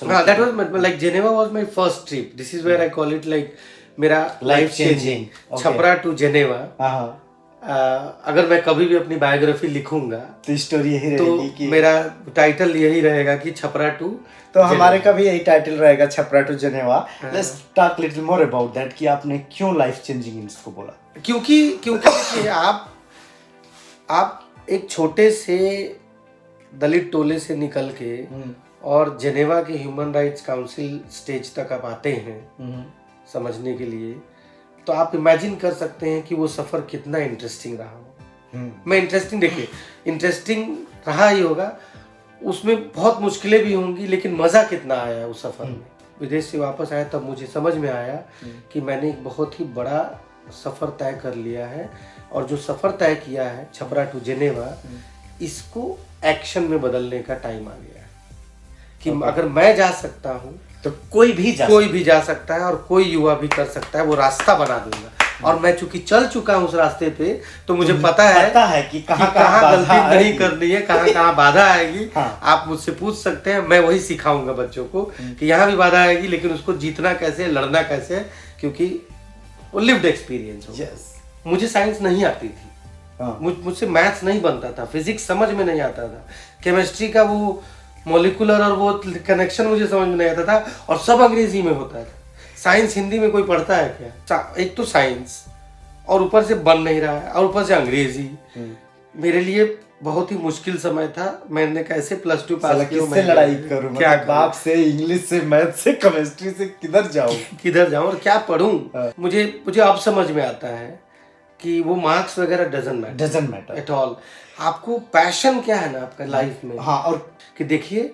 that was like Geneva was my first trip. This is where I call it like मेरा life changing Chhapra to Geneva. अगर मैं कभी भी अपनी biography लिखूंगा तो स्टोरी यही रहेगी तो कि मेरा टाइटल यही रहेगा कि छपरा टू। तो हमारे का भी यही टाइटल रहेगा, Chhapra to Geneva. Let's talk little more about that कि आपने क्यों लाइफ चेंजिंग इसको बोला। क्योंकि देखिए आप एक छोटे से दलित टोले से निकल के और जेनेवा के ह्यूमन राइट्स काउंसिल स्टेज तक आप आते हैं समझने के लिए, तो आप इमेजिन कर सकते हैं कि वो सफर कितना इंटरेस्टिंग रहा हो। मैं इंटरेस्टिंग देखिए इंटरेस्टिंग रहा ही होगा, उसमें बहुत मुश्किलें भी होंगी, लेकिन मजा कितना आया उस सफर में। विदेश से वापस आया तब मुझे समझ में आया कि मैंने एक बहुत ही बड़ा सफर तय कर लिया है, और जो सफर तय किया है छपरा टू जेनेवा, इसको एक्शन में बदलने का टाइम आ गया है कि अगर मैं जा सकता हूँ तो कोई भी जा सकता है और कोई युवा भी कर सकता है। वो रास्ता बना दूंगा, और मैं चूंकि चल चुका हूँ उस रास्ते पे, तो मुझे पता है कि कहाँ गलती नहीं करनी है, कहाँ बाधा आएगी। हाँ। आप मुझसे पूछ सकते हैं, मैं वही सिखाऊंगा बच्चों को कि यहाँ भी बाधा आएगी, लेकिन उसको जीतना कैसे, लड़ना कैसे, क्योंकि वो लिव्ड एक्सपीरियंस हो। मुझे साइंस नहीं आती थी, मुझसे मैथ्स नहीं बनता था, फिजिक्स समझ में नहीं आता था, केमिस्ट्री का वो मॉलिक्यूलर और वो कनेक्शन मुझे समझ में नहीं आता था, और सब अंग्रेजी में होता था। साइंस हिंदी में कोई पढ़ता है क्या? एक तो साइंस, और ऊपर से बन नहीं रहा है, और ऊपर से अंग्रेजी। मेरे लिए बहुत ही मुश्किल समय था। मैंने कैसे प्लस टू पास किया, किससे लड़ाई करूं, क्या बाप से, इंग्लिश से, मैथ से, केमिस्ट्री से, किधर जाऊं और क्या पढूं। मुझे अब समझ में आता है कि वो मार्क्स वगैरह डजंट मैटर एट ऑल। आपको पैशन क्या है ना आपका लाइफ में। हाँ, और कि देखिए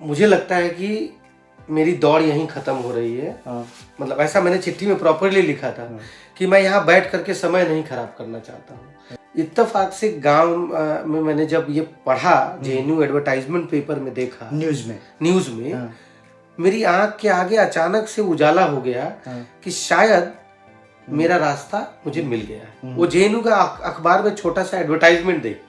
मुझे लगता है कि मेरी दौड़ यहीं खत्म हो रही है। मतलब ऐसा मैंने चिट्ठी में प्रॉपरली लिखा था कि मैं यहाँ बैठ करके समय नहीं खराब करना चाहता हूँ। इत्तेफाक से गांव में मैंने जब ये पढ़ा, जेएनयू एडवर्टाइजमेंट पेपर में देखा, न्यूज में मेरी आंख के आगे अचानक से उजाला हो गया कि शायद मेरा रास्ता मुझे मिल गया। वो जेएनयू का अखबार में छोटा सा एडवर्टाइजमेंट देख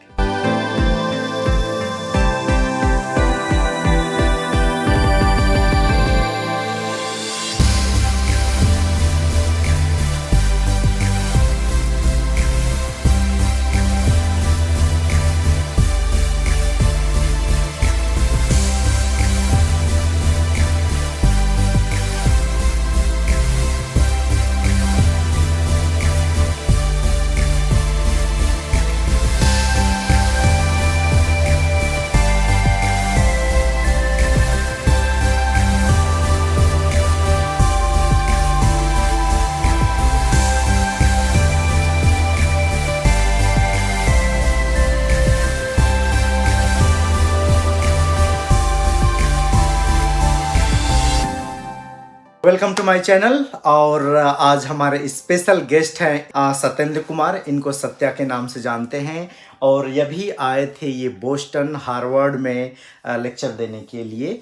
वेलकम टू माय चैनल। और आज हमारे स्पेशल गेस्ट हैं सत्येंद्र कुमार, इनको सत्या के नाम से जानते हैं, और ये भी आए थे ये बोस्टन हार्वर्ड में लेक्चर देने के लिए।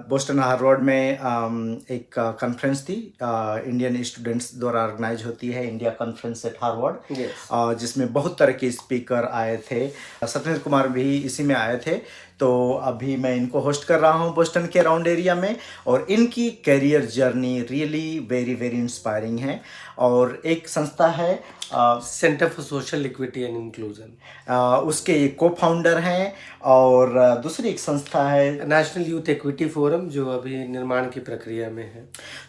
बोस्टन हार्वर्ड में एक कॉन्फ्रेंस थी, इंडियन स्टूडेंट्स द्वारा ऑर्गेनाइज होती है, इंडिया कॉन्फ्रेंस एट हार्वर्ड, जिसमें बहुत तरह के स्पीकर आए थे। सत्येंद्र कुमार भी इसी में आए थे। तो अभी मैं इनको होस्ट कर रहा हूँ बोस्टन के अराउंड एरिया में, और इनकी career journey really very very inspiring है। और एक संस्था है centre for social equity and inclusion, उसके ये को फाउंडर हैं। और दूसरी एक संस्था है नेशनल यूथ इक्विटी फोरम, जो अभी निर्माण की प्रक्रिया में है।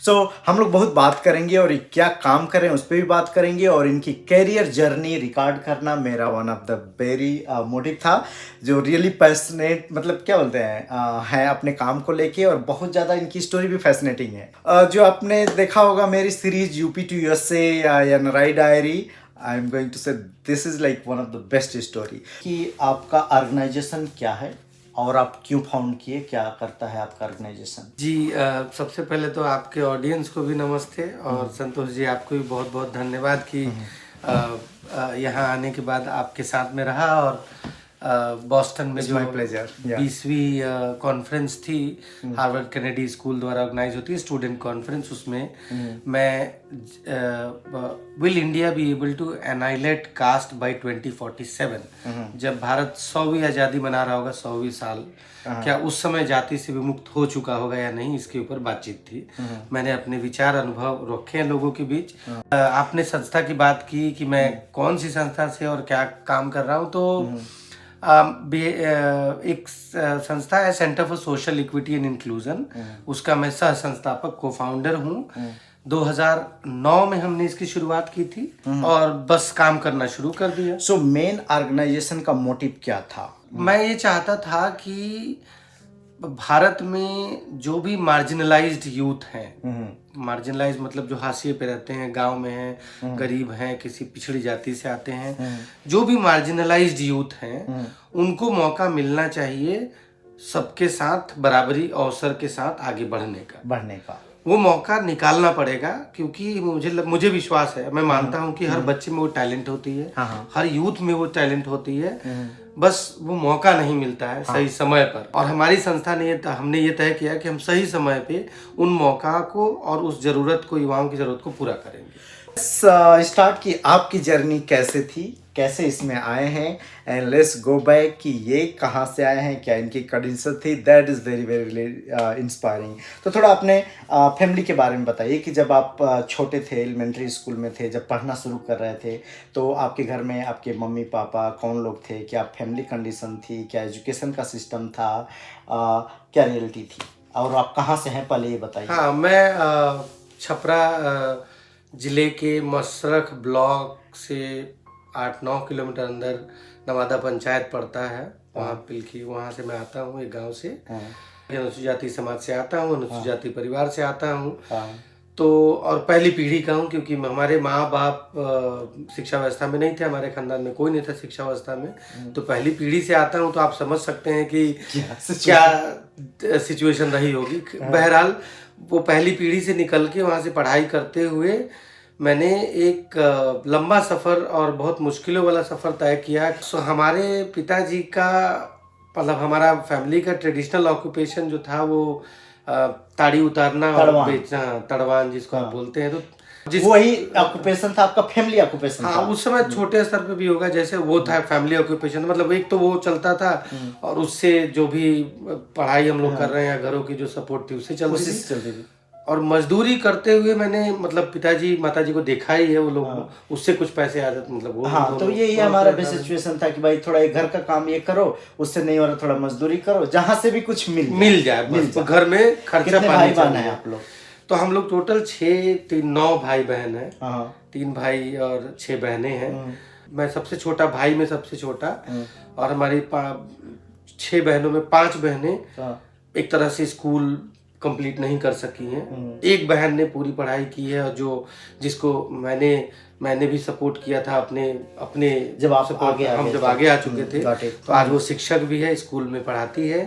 सो हम लोग बहुत बात करेंगे, और क्या काम करें उस पर भी बात करेंगे, और इनकी कैरियर जर्नी रिकॉर्ड करना मेरा one of the very motive था, जो रियली पैशनेट, मतलब क्या बोलते हैं, है अपने काम को लेके, और बहुत ज़्यादा इनकी स्टोरी भी फैसिनेटिंग है। जो आपने देखा होगा मेरी सीरीज यूपी टू यूएसए या NRI diary, I am going to say this is like one of the best story. कि आपका ऑर्गेनाइजेशन क्या है और आप क्यों फाउंड किए, क्या करता है आपका ऑर्गेनाइजेशन? जी सबसे पहले तो आपके ऑडियंस को भी नमस्ते, और संतोष जी आपको भी बहुत बहुत धन्यवाद कि यहाँ आने के बाद आपके साथ में रहा, और बॉस्टन में जो प्लेजर 20वीं कॉन्फ्रेंस थी, हार्वर्ड कैनेडी स्कूल द्वारा ऑर्गेनाइज होती है स्टूडेंट कॉन्फ्रेंस, उसमें मैं will India be able to annihilate caste by 2047, जब भारत 100वीं आज़ादी मना रहा होगा, 100वीं साल, क्या उस समय जाति से विमुक्त हो चुका होगा या नहीं, इसके ऊपर बातचीत थी। मैंने अपने विचार अनुभव रखे हैं लोगों के बीच। आपने संस्था की बात की कि मैं कौन सी संस्था से और क्या काम कर रहा हूँ, तो एक संस्था है centre for social equity and inclusion, उसका मैं सह संस्थापक को फाउंडर हूँ। 2009 में हमने इसकी शुरुआत की थी और बस काम करना शुरू कर दिया। सो मेन ऑर्गेनाइजेशन का मोटिव क्या था? मैं ये चाहता था कि भारत में जो भी मार्जिनलाइज्ड यूथ हैं, मार्जिनलाइज मतलब जो हाशिए पे रहते हैं, गांव में हैं, गरीब हैं, किसी पिछड़ी जाति से आते हैं, जो भी मार्जिनलाइज्ड यूथ हैं, उनको मौका मिलना चाहिए सबके साथ बराबरी अवसर के साथ आगे बढ़ने का वो मौका निकालना पड़ेगा, क्योंकि मुझे विश्वास है, मैं मानता हूँ कि हर बच्चे में वो टैलेंट होती है, हर यूथ में वो टैलेंट होती है, बस वो मौका नहीं मिलता है सही समय पर। और हमारी संस्था ने हमने ये तय किया कि हम सही समय पे उन मौका को और उस जरूरत को, युवाओं की जरूरत को पूरा करेंगे। स्टार्ट की आपकी जर्नी कैसे थी, कैसे इसमें आए हैं, एंड लेट्स गो बैक कि ये कहाँ से आए हैं, क्या इनकी कंडीशन थी, that is very very inspiring. तो थोड़ा अपने फैमिली के बारे में बताइए कि जब आप छोटे थे, एलिमेंट्री स्कूल में थे, जब पढ़ना शुरू कर रहे थे, तो आपके घर में आपके मम्मी पापा कौन लोग थे, क्या फैमिली कंडीशन थी, क्या एजुकेशन का सिस्टम था, क्या रियलिटी थी, और आप कहाँ से हैं पहले ये बताइए। हाँ, मैं छपरा जिले के मसरख ब्लॉक से 8-9 किलोमीटर अंदर नवादा पंचायत पड़ता है, वहाँ पिलखी, वहाँ से मैं आता हूँ, एक गांव से। अनुसूचित जाति समाज से आता हूँ, अनुसूचित जाति परिवार से आता हूँ। तो और पहली पीढ़ी का हूँ, क्योंकि हमारे माँ बाप शिक्षा व्यवस्था में नहीं थे, हमारे खानदान में कोई नहीं था शिक्षा व्यवस्था में, तो पहली पीढ़ी से आता हूँ। तो आप समझ सकते हैं कि क्या सिचुएशन रही होगी। बहरहाल वो पहली पीढ़ी से निकल के वहाँ से पढ़ाई करते हुए मैंने एक लंबा सफ़र और बहुत मुश्किलों वाला सफ़र तय किया। सो हमारे पिताजी का, मतलब हमारा फैमिली का ट्रेडिशनल ऑक्यूपेशन जो था वो ताड़ी उतारना और बेचना, तड़वान जिसको आप बोलते हैं, तो वही ऑक्यूपेशन था आपका, फैमिली ऑक्यूपेशन था। उस समय छोटे स्तर पे भी होगा, जैसे वो था फैमिली ऑक्यूपेशन, मतलब एक तो वो चलता था और उससे जो भी पढ़ाई हम लोग कर रहे हैं या घरों की जो सपोर्ट थी उससे चलती थी। और मजदूरी करते हुए मैंने, मतलब पिताजी माताजी को देखा ही है, वो लोग उससे कुछ पैसे आ जाते, मतलब वो तो यही हमारा भी सिचुएशन था कि भाई थोड़ा घर का काम ये करो, उससे नहीं हो रहा थोड़ा मजदूरी करो, जहाँ से भी कुछ मिल जाए तो घर में खर्चा पानी है आप लोग। तो हम लोग टोटल 9 भाई बहन है, 3 भाई और 6 बहनें हैं। मैं सबसे छोटा, भाई में सबसे छोटा, और हमारी 6 बहनों में 5 बहनें एक तरह से स्कूल कंप्लीट नहीं कर सकी हैं। एक बहन ने पूरी पढ़ाई की है, और जिसको मैंने भी सपोर्ट किया था अपने जब आप जब आगे आ चुके थे, तो आज वो शिक्षक भी है, स्कूल में पढ़ाती है,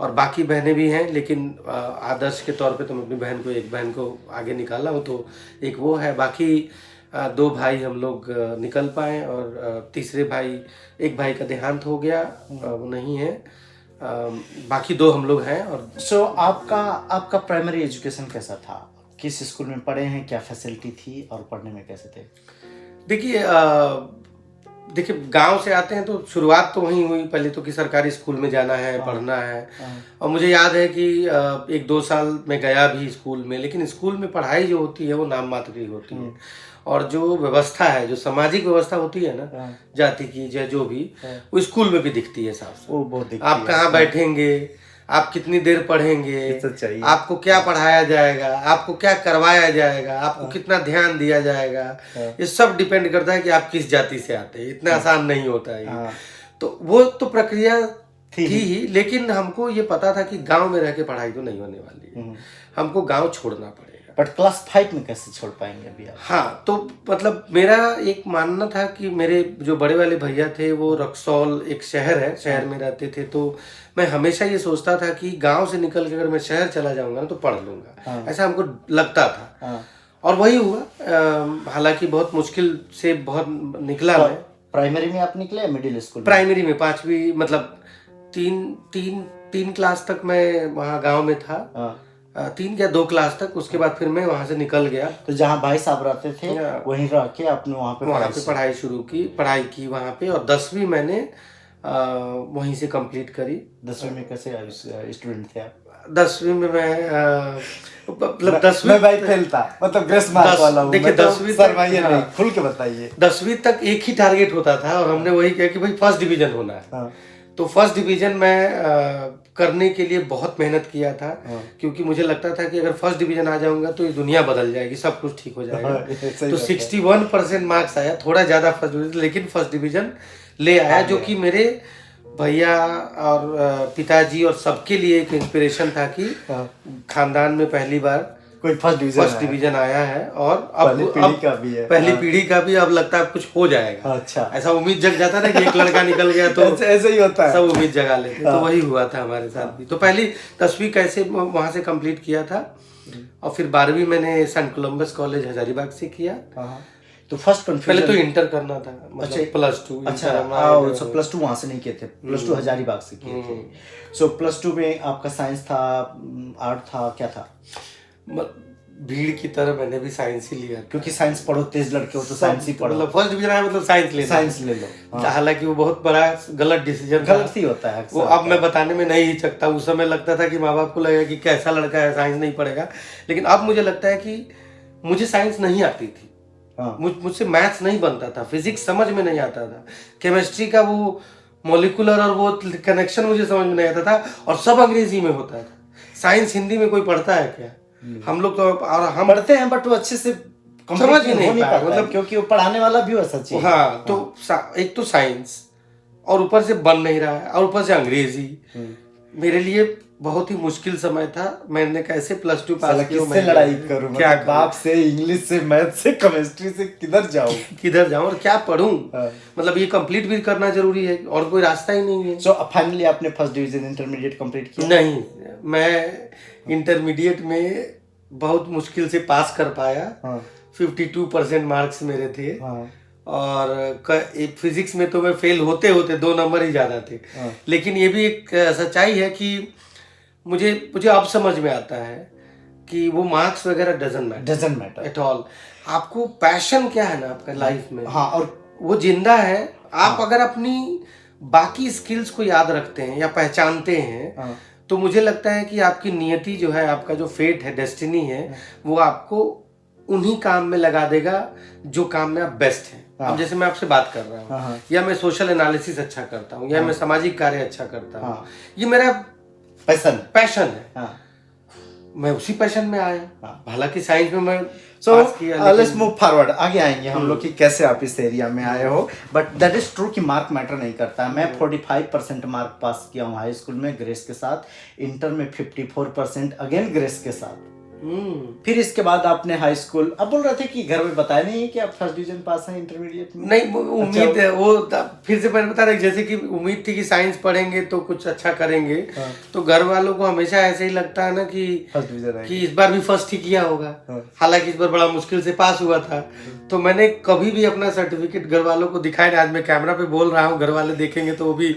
और बाकी बहनें भी हैं। लेकिन आदर्श के तौर पे तो मैं अपनी एक बहन को आगे निकाला हूँ, तो एक वो है। बाकी 2 भाई हम लोग निकल पाए, और तीसरे एक भाई का देहांत हो गया, वो नहीं है। बाकी 2 हम लोग हैं। और सो आपका प्राइमरी एजुकेशन कैसा था, किस स्कूल में पढ़े हैं, क्या फैसिलिटी थी, और पढ़ने में कैसे थे? देखिए गांव से आते हैं तो शुरुआत तो वहीं हुई, पहले तो कि सरकारी स्कूल में जाना है, पढ़ना है। और मुझे याद है कि 1-2 साल मैं गया भी स्कूल में, लेकिन स्कूल में पढ़ाई जो होती है वो नाम मात्र की होती है, और जो व्यवस्था है, जो सामाजिक व्यवस्था होती है ना, जाति की जो भी, वो स्कूल में भी दिखती है साफ साफ। वो बहुत दिखती आप कहाँ बैठेंगे, आप कितनी देर पढ़ेंगे, आपको क्या पढ़ाया जाएगा, आपको क्या करवाया जाएगा, आपको कितना ध्यान दिया जाएगा, ये सब डिपेंड करता है कि आप किस जाति से आते हैं। इतना आसान नहीं होता है। तो वो तो प्रक्रिया थी ही, लेकिन हमको ये पता था कि गांव में रह के पढ़ाई तो नहीं होने वाली है, हमको गांव छोड़ना पड़ेगा। बट क्लास 5 में कैसे छोड़ पाएंगे अभी आप? हाँ, तो मतलब मेरा एक मानना था कि मेरे जो बड़े वाले भैया थे वो रक्सौल एक शहर है, शहर में रहते थे, तो मैं हमेशा ये सोचता था कि गांव से निकल के अगर मैं शहर चला जाऊंगा ना तो पढ़ लूंगा, ऐसा हमको लगता था। और वही हुआ। हालांकि बहुत मुश्किल से बहुत निकला मैं, प्राइमरी में आप निकले या मिडिल स्कूल? प्राइमरी में 5वीं मतलब 3 क्लास तक मैं वहाँ गांव में था। 3 या 2 क्लास तक। उसके बाद फिर मैं वहाँ से निकल गया। तो जहाँ भाई साहब रहते थे वहीं रह के आपने वहाँ पे पढ़ाई शुरू की, पढ़ाई की वहाँ पे। और 10वीं मैंने वहीं से कंप्लीट करी। 10वीं में कैसे स्टूडेंट थे आप? 10वीं में मैं मतलब 10वीं मैं भाई फेल था, मतलब ग्रेस मार्क वाला हूँ। देखिए 10वीं सर भाई नहीं, खुल के बताइए। 10वीं तक एक ही टारगेट होता था और हमने वही किया कि भाई फर्स्ट डिवीजन होना है। तो फर्स्ट डिवीजन मैं करने के लिए बहुत मेहनत किया था, क्योंकि मुझे लगता था कि अगर फर्स्ट डिवीजन आ जाऊंगा तो ये दुनिया बदल जाएगी, सब कुछ ठीक हो जाएगा। तो 61% मार्क्स आया, थोड़ा ज्यादा फर्स्ट डिवीजन, लेकिन फर्स्ट डिवीजन ले आया, जो कि मेरे भैया और पिताजी और सबके लिए एक इंस्पिरेशन था कि खानदान में पहली बार कोई फर्स्ट डिवीजन आया है। और अब पहली पीढ़ी का भी अब लगता है कुछ हो जाएगा। अच्छा, ऐसा उम्मीद जग जाता ना कि एक लड़का निकल गया तो ऐसे ही होता है, सब उम्मीद जगा लेते। तो वही हुआ था हमारे साथ भी। तो पहली 10वीं कैसे वहां से कंप्लीट किया था, और फिर 12वीं मैंने सेंट कोलंबस कॉलेज हजारीबाग से किया। तो फर्स्ट पहले तो इंटर करना था, मतलब +2। अच्छा, प्लस 2 वहां से नहीं किए थे, प्लस 2 हजारीबाग से किए थे। सो प्लस 2 में आपका साइंस था, आर्ट था, क्या था? भीड़ की तरह मैंने भी साइंस ही लिया, क्योंकि साइंस पढ़ो, तेज लड़के हो तो साइंस ही पढ़ो। मतलब फर्स्ट डिवीजन आया मतलब साइंस ले लो। हालांकि वो बहुत बड़ा गलत डिसीजन, गलत ही होता है वो। अब मैं बताने में नहीं हिचकता, उस समय लगता था कि माँ बाप को लगेगा कि कैसा लड़का है, साइंस नहीं पढ़ेगा। लेकिन अब मुझे लगता है कि मुझे साइंस नहीं आती थी, मुझसे मैथ्स नहीं बनता था, फिजिक्स समझ में नहीं आता था, केमिस्ट्री का वो मॉलिक्यूलर और वो कनेक्शन मुझे समझ में नहीं आता था, और सब अंग्रेजी में होता था। साइंस हिंदी में कोई पढ़ता है क्या? हम लोग तो, और हम पढ़ते हैं बट वो अच्छे से समझ ही नहीं पाता, मतलब क्योंकि वो पढ़ाने वाला भी वैसा चाहिए। हाँ, तो एक तो साइंस, और ऊपर से बन नहीं रहा है, और ऊपर से अंग्रेजी। मेरे लिए बहुत ही मुश्किल समय था। मैंने कैसे +2 पास किया, किससे लड़ाई करूं, क्या बाप से, इंग्लिश से, मैथ से, केमिस्ट्री से, किधर जाऊं और क्या पढूं। मतलब ये कंप्लीट भी करना जरूरी है, और कोई रास्ता ही नहीं है। सो फाइनली आपने फर्स्ट डिवीजन इंटरमीडिएट कंप्लीट किया? नहीं, मैं इंटरमीडिएट में बहुत मुश्किल से पास कर पाया। 52% मार्क्स मेरे थे। और फिजिक्स में तो मैं फेल होते होते 2 नंबर ही ज्यादा थे। लेकिन ये भी एक सच्चाई है कि मुझे अब समझ में आता है कि वो मार्क्स वगैरह डजंट मैटर एट ऑल। आपको पैशन क्या है ना आपका लाइफ में, और वो जिंदा है। आप अगर अपनी बाकी स्किल्स को याद रखते हैं या पहचानते हैं, तो मुझे लगता है कि आपकी नियति जो है, आपका जो फेट है, डेस्टिनी है, वो आपको उन्हीं काम में लगा देगा जो काम में आप बेस्ट हैं। अब जैसे मैं आपसे बात कर रहा हूँ, या मैं सोशल एनालिसिस अच्छा करता हूँ, या मैं सामाजिक कार्य अच्छा करता हूँ, ये मेरा पैशन है। मैं उसी पैशन में आया। हालांकि साइंस में मैं पास किया। लेट्स मूव फॉरवर्ड, आगे आएंगे हम लोग कि कैसे आप इस एरिया में आए हो। बट दैट इज ट्रू कि मार्क मैटर नहीं करता है। मैं 45% मार्क पास किया हूँ हाई स्कूल में ग्रेस के साथ, इंटर में 54% अगेन ग्रेस के साथ। फिर इसके बाद आपने हाई स्कूल, अब बोल रहे थे कि घर में बताया नहीं कि आप फर्स्ट डिवीजन पास हैं इंटरमीडिएट में? नहीं, उम्मीद है वो फिर से मैंने बता रहा, जैसे कि उम्मीद थी कि साइंस पढ़ेंगे तो कुछ अच्छा करेंगे। तो घर वालों को हमेशा ऐसे ही लगता है ना कि फर्स्ट डिवीजन कि इस बार भी फर्स्ट ही किया होगा। हालांकि इस बार बड़ा मुश्किल से पास हुआ था। तो मैंने कभी भी अपना सर्टिफिकेट घर वालों को दिखाया नहीं। आज मैं कैमरा पे बोल रहा हूँ, घर वाले देखेंगे तो वो भी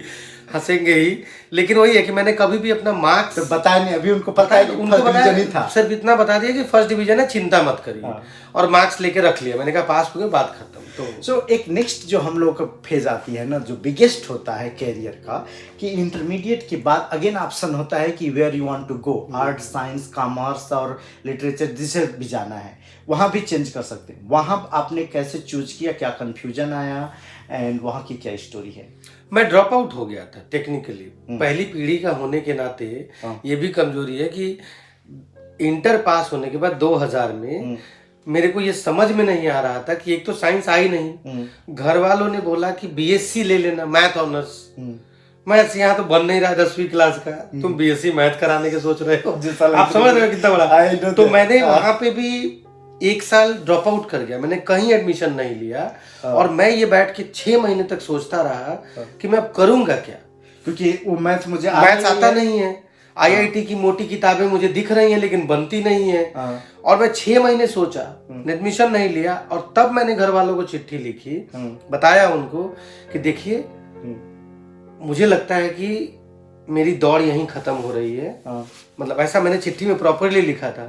हंसेंगे ही। लेकिन वही है कि मैंने कभी भी अपना मार्क्स तो बताया नहीं। अभी उनको पता है कि उनको डिवीजन ही था। सिर्फ इतना बता दिया कि फर्स्ट डिवीजन है, चिंता मत करिए। और मार्क्स लेके रख लिया। मैंने कहा पास हो गए, बात खत्म। तो एक नेक्स्ट जो हम लोग का फेज आती है ना, जो बिगेस्ट होता है कैरियर का, कि इंटरमीडिएट के बाद अगेन ऑप्शन होता है कि where you want to go, art, science, commerce और लिटरेचर, जिसे भी जाना है वहाँ भी चेंज कर सकते हैं। वहाँ आपने कैसे चूज किया, क्या कंफ्यूजन आया, एंड वहाँ की क्या स्टोरी है? मैं ड्रॉप आउट हो गया था टेक्निकली। पहली पीढ़ी का होने के नाते ये भी कमजोरी है कि इंटर पास होने के बाद 2000 में मेरे को ये समझ में नहीं आ रहा था कि एक तो साइंस आई नहीं। घर वालों ने बोला कि बीएससी ले लेना, मैथ ऑनर्स। मैथ्स यहाँ तो बन नहीं रहा 10वीं क्लास का, तुम बीएससी मैथ कराने के सोच रहे हो। आप समझ रहे हो कितना बड़ा। तो मैंने वहां पे भी 1 साल ड्रॉप आउट कर गया। मैंने कहीं एडमिशन नहीं लिया। और मैं ये बैठ के 6 महीने तक सोचता रहा कि मैं अब करूंगा क्या, क्योंकि वो मैथ्स मुझे मैथ्स आता नहीं है। IIT की मोटी किताबें मुझे दिख रही हैं लेकिन बनती नहीं है। और मैं 6 महीने सोचा, एडमिशन नहीं लिया, और तब मैंने घर वालों को चिट्ठी लिखी, बताया उनको कि देखिए मुझे लगता है कि मेरी दौड़ यहीं खत्म हो रही है। मतलब ऐसा मैंने चिट्ठी में प्रॉपरली लिखा था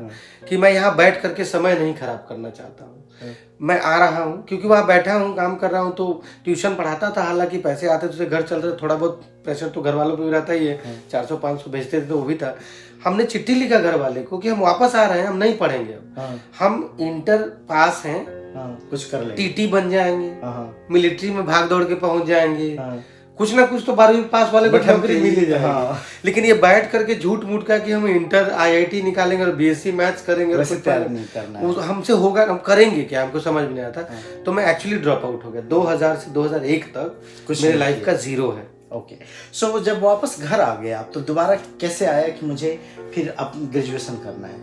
कि मैं यहाँ बैठ करके समय नहीं खराब करना चाहता हूँ। मैं आ रहा हूँ क्योंकि वहाँ बैठा हूँ, काम कर रहा हूँ, तो ट्यूशन पढ़ाता था, हालांकि पैसे आते थे, घर चल रहे, थोड़ा बहुत प्रेशर तो घर वालों पे भी रहता ही है, 400-500 भेजते थे तो वो भी था। हमने चिट्ठी लिखा घर वाले को कि हम वापस आ रहे हैं, हम नहीं पढ़ेंगे अब, हम इंटर पास हैं, कुछ कर लेंगे, TT बन जाएंगे, मिलिट्री में भाग दौड़ के पहुंच जाएंगे, कुछ ना कुछ तो 12वीं पास वाले को नौकरी मिल ही जाएगी। लेकिन ये बैठ करके झूठ मूठ का कि हम इंटर IIT निकालेंगे और BSc मैथ्स करेंगे, वैसे तैयार नहीं करना है, हमसे होगा, हम करेंगे क्या, हमको समझ में नहीं आता। तो मैं एक्चुअली ड्रॉप आउट हो गया। 2000 से 2001 तक मेरे लाइफ का 0 है। ओके, सो जब वापस घर आ गया तो दोबारा कैसे आया कि मुझे फिर अब ग्रेजुएशन करना है?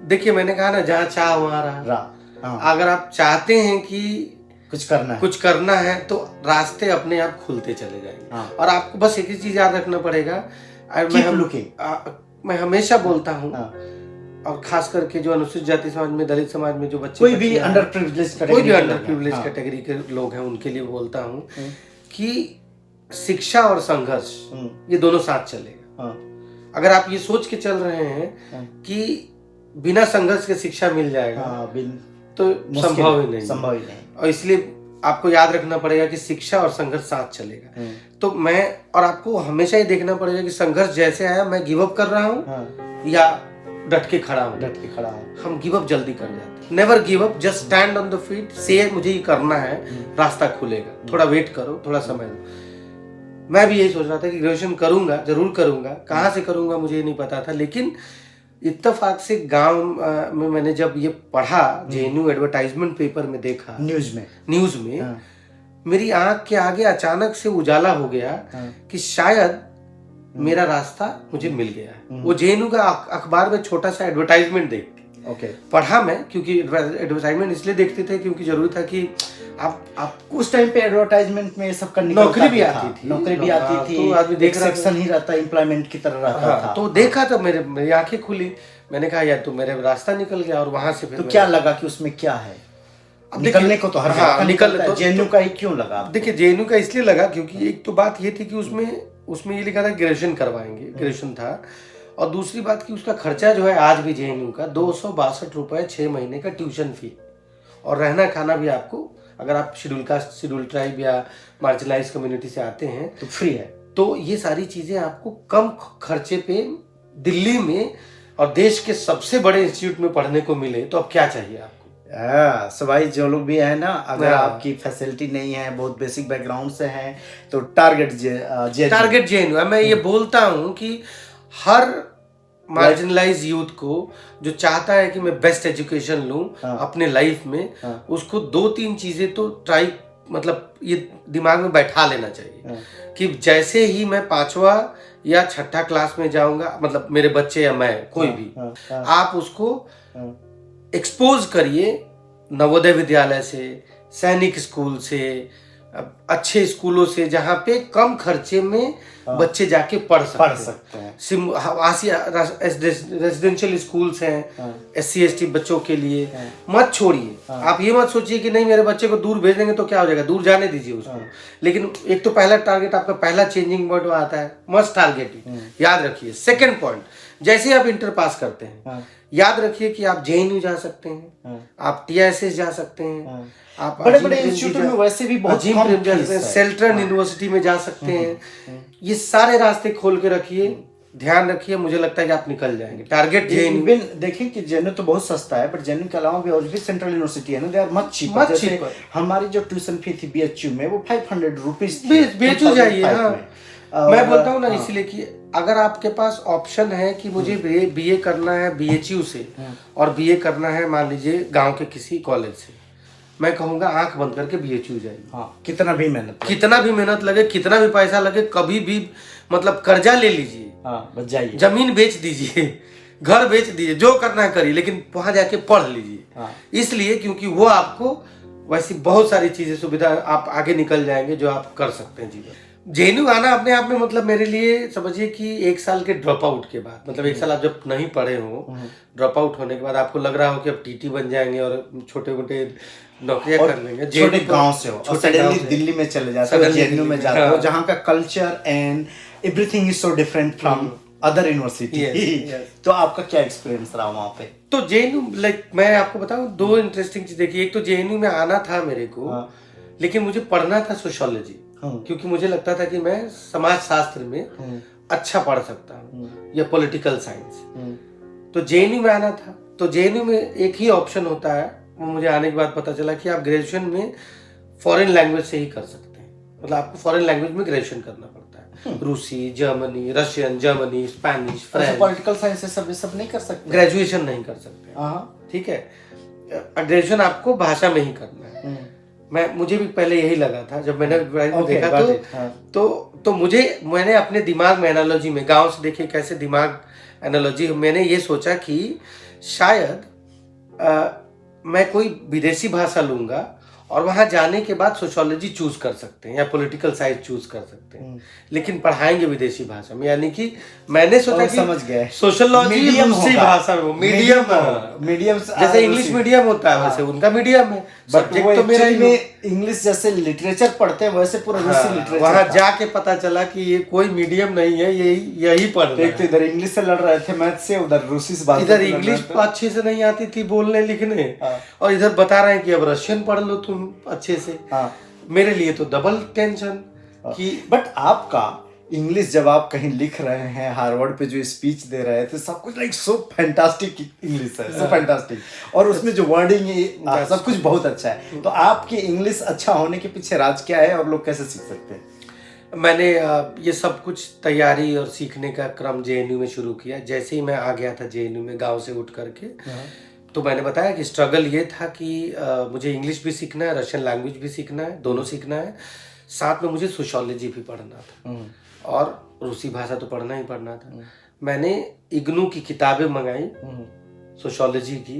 देखिए मैंने कहा ना, जहाँ चाह वहाँ रहा। अगर आप चाहते हैं कि कुछ करना है तो रास्ते अपने आप खुलते चले जाएंगे। और आपको बस एक ही चीज याद रखना पड़ेगा, मैं हमेशा बोलता हूँ, और खास करके जो अनुसूचित जाति समाज में, दलित समाज में जो बच्चे, कोई भी अंडर प्रिविलेज कैटेगरी के लोग हैं, उनके लिए बोलता हूँ कि शिक्षा और संघर्ष ये दोनों साथ चलेगा। अगर आप ये सोच के चल रहे हैं कि बिना संघर्ष के शिक्षा मिल जाएगा, तो संभव ही नहीं। और इसलिए आपको याद रखना पड़ेगा कि शिक्षा और संघर्ष साथ चलेगा। तो और आपको हमेशा ये देखना पड़ेगा कि संघर्ष जैसे आया, मैं गिव अप कर रहा हूँ या डट के खड़ा हूँ। हम गिव अप जल्दी कर जाते हैं। Never give up, just stand on the feet, से मुझे ये करना है, रास्ता खुलेगा, थोड़ा वेट करो, थोड़ा समय दो। मैं भी यही सोच रहा था कि ग्रेजुएशन करूंगा, जरूर करूंगा, कहाँ से करूंगा मुझे नहीं पता था, लेकिन इत्तेफाक से गांव में मैंने जब ये पढ़ा, JNU एडवर्टाइजमेंट पेपर में देखा, न्यूज में मेरी आंख के आगे अचानक से उजाला हो गया कि शायद मेरा रास्ता मुझे मिल गया है। वो JNU का अखबार में छोटा सा एडवर्टाइजमेंट देख पढ़ा मैं, क्योंकि एडवर्टाइजमेंट इसलिए देखते थे क्योंकि जरूरी था कि आप उस टाइम पे एडवर्टाइजमेंट में सबका नौकरी भी आती थी, तो आदमी देख सेक्शन ही रहता, एम्प्लॉयमेंट की तरह रहता था। तो देखा तो मेरी आंखें खुली, मैंने कहा यार तो मेरे रास्ता निकल गया। और वहां से फिर तो क्या लगा कि उसमें क्या है? निकलने को तो हर निकलता है, JNU का ही क्यों लगा? देखिए JNU का इसलिए लगा क्योंकि एक तो बात ये थी कि उसमें ये लिखा था ग्रेजुएशन करवाएंगे, ग्रेजुएशन था, और दूसरी बात कि उसका खर्चा जो है आज भी JNU का 262 रुपए 6 महीने का ट्यूशन फी, और रहना खाना भी आपको, अगर आप शेड्यूल कास्ट, शेड्यूल ट्राइब या मार्जिनलाइज कम्युनिटी से आते हैं तो फ्री है। तो ये सारी चीजें आपको कम खर्चे पे दिल्ली में और देश के सबसे बड़े इंस्टीट्यूट में पढ़ने को मिले, तो अब क्या चाहिए आपको? सो भाई जो लोग भी है ना, अगर आपकी फैसिलिटी नहीं है, बहुत बेसिक बैकग्राउंड से हैं, तो टारगेट JNU। मैं ये बोलता हूँ कि हर मार्जिनलाइज यूथ को जो चाहता है कि मैं बेस्ट एजुकेशन लूं अपने लाइफ में, उसको 2-3 चीजें तो ट्राई, मतलब ये दिमाग में बैठा लेना चाहिए कि जैसे ही मैं 5वां या 6ठा क्लास में जाऊंगा, मतलब मेरे बच्चे या मैं, कोई भी, आप उसको एक्सपोज करिए नवोदय विद्यालय से, सैनिक स्कूल से, अच्छे स्कूलों से, जहाँ पे कम खर्चे में बच्चे जाके पढ़ सकते हैं। रेजिडेंशियल स्कूल्स हैं SC ST बच्चों के लिए, मत छोड़िए। आप ये मत सोचिए कि नहीं मेरे बच्चे को दूर भेज देंगे तो क्या हो जाएगा, दूर जाने दीजिए उसको। लेकिन एक तो पहला टारगेट आपका, पहला चेंजिंग पॉइंट आता है, मस्ट टारगेट, याद रखिए। सेकेंड पॉइंट, जैसे आप इंटर पास करते हैं, याद रखिए कि आप JNU जा सकते हैं, आप TISS जा सकते हैं, आप बड़े इंस्टीट्यूट में वैसे भी बहुत सेल्ट्रल यूनिवर्सिटी में जा सकते हैं। ये सारे रास्ते खोल के रखिए, ध्यान रखिए, मुझे लगता है कि आप निकल जाएंगे। Target JNU। देखें कि JNU तो बहुत सस्ता है, बट JNU के अलावा भी और भी सेंट्रल यूनिवर्सिटी है ना, दे आर मच चीपर। हमारी जो ट्यूशन फी थी BHU में, वो 500 रुपीज BHU जाइए। मैं बोलता हूँ ना, इसलिए कि अगर आपके पास ऑप्शन है कि मुझे BA करना है BHU से और BA करना है मान लीजिए गांव के किसी कॉलेज से, मैं कहूंगा आंख बंद करके BHU जाइए। कितना भी मेहनत लगे, कितना भी पैसा लगे, कभी भी मतलब कर्जा ले लीजिए, बच जाइए, जमीन बेच दीजिए, घर बेच दीजिए, जो करना है करिए, लेकिन वहां जाके पढ़ लीजिए। इसलिए क्योंकि वो आपको वैसी बहुत सारी चीजें, सुविधा, आप आगे निकल जाएंगे जो आप कर सकते हैं जीवन। जेएनयू आना अपने आप में मतलब मेरे लिए समझिए कि 1 साल के ड्रॉप आउट के बाद, मतलब 1 साल आप जब नहीं पढ़े हो, ड्रॉप आउट होने के बाद आपको लग रहा हो कि अब टीटी बन जाएंगे और छोटे मोटे नौकरियां कर लेंगे, छोटे गांव से हो और सडनली दिल्ली में चले जाते हो, जेएनयू में जाते हो, जहाँ का culture and everything is so different from other university. तो आपका क्या एक्सपीरियंस रहा वहाँ पे? तो जेएनयू लाइक मैं आपको बताऊं, 2 इंटरेस्टिंग चीज देखी। एक तो जेएनयू में आना था मेरे को, लेकिन मुझे पढ़ना था सोशियोलॉजी, क्योंकि मुझे लगता था कि मैं समाज शास्त्र में अच्छा पढ़ सकता हूँ या पॉलिटिकल साइंस। तो जेएनयू में आना था। तो जेएनयू में एक ही ऑप्शन होता है, वो मुझे आने के बाद पता चला कि आप ग्रेजुएशन में फॉरेन लैंग्वेज से ही कर सकते हैं, मतलब आपको फॉरेन लैंग्वेज में ग्रेजुएशन करना पड़ता है। रूसी, Germany, Russian, Germany, Spanish, French. Political science से सब नहीं कर सकते, ग्रेजुएशन नहीं कर सकते। ठीक है, ग्रेजुएशन आपको भाषा में ही करना है। मुझे भी पहले यही लगा था, जब मैंने देखा तो मैंने अपने दिमाग में एनालॉजी में, गांव से देखिए कैसे दिमाग एनालॉजी, मैंने ये सोचा कि शायद मैं कोई विदेशी भाषा लूंगा और वहां जाने के बाद सोशियोलॉजी चूज कर सकते हैं या पॉलिटिकल साइंस चूज कर सकते हैं, लेकिन पढ़ाएंगे विदेशी भाषा में। यानी कि मैंने सोचा कि समझ गए, सोशियोलॉजी रूसी भाषा में, मीडियम जैसे इंग्लिश मीडियम होता है वैसे उनका मीडियम है। सब्जेक्ट तो मेरा इंग्लिश जैसे लिटरेचर पढ़ते हैं वैसे पूरा रूसी लिटरेचर। वहां जाके पता चला कि ये कोई मीडियम नहीं है, यही पढ़ रहे हैं। तो इधर इंग्लिश से लड़ रहे थे मैथ से, उधर रूसी से, इधर इंग्लिश अच्छे से नहीं आती थी बोलने लिखने, और इधर बता रहे हैं कि अब रशियन पढ़ लो तुम अच्छे से। मेरे लिए तो डबल टेंशन कि बट आपका इंग्लिश जब आप कहीं लिख रहे हैं, हार्वर्ड पे जो स्पीच दे रहे थे, सब कुछ लाइक सो फैंटास्टिक इंग्लिश है, सो फैंटास्टिक, और उसमें जो वर्डिंग है सब कुछ बहुत अच्छा है। तो आपकी इंग्लिश अच्छा होने के पीछे राज क्या है और लोग कैसे सीख सकते हैं? मैंने ये सब कुछ तैयारी और सीखने का क्रम जेएनयू में शुरू किया। जैसे ही मैं आ गया था जेएनयू में गांव से उठ करके, तो मैंने बताया कि स्ट्रगल ये था कि मुझे इंग्लिश भी सीखना है, रशियन लैंग्वेज भी सीखना है, दोनों सीखना है, साथ में मुझे सोशियोलॉजी भी पढ़ना था और रूसी भाषा तो पढ़ना ही पढ़ना था। मैंने इग्नू की किताबें मंगाई, सोशियोलॉजी की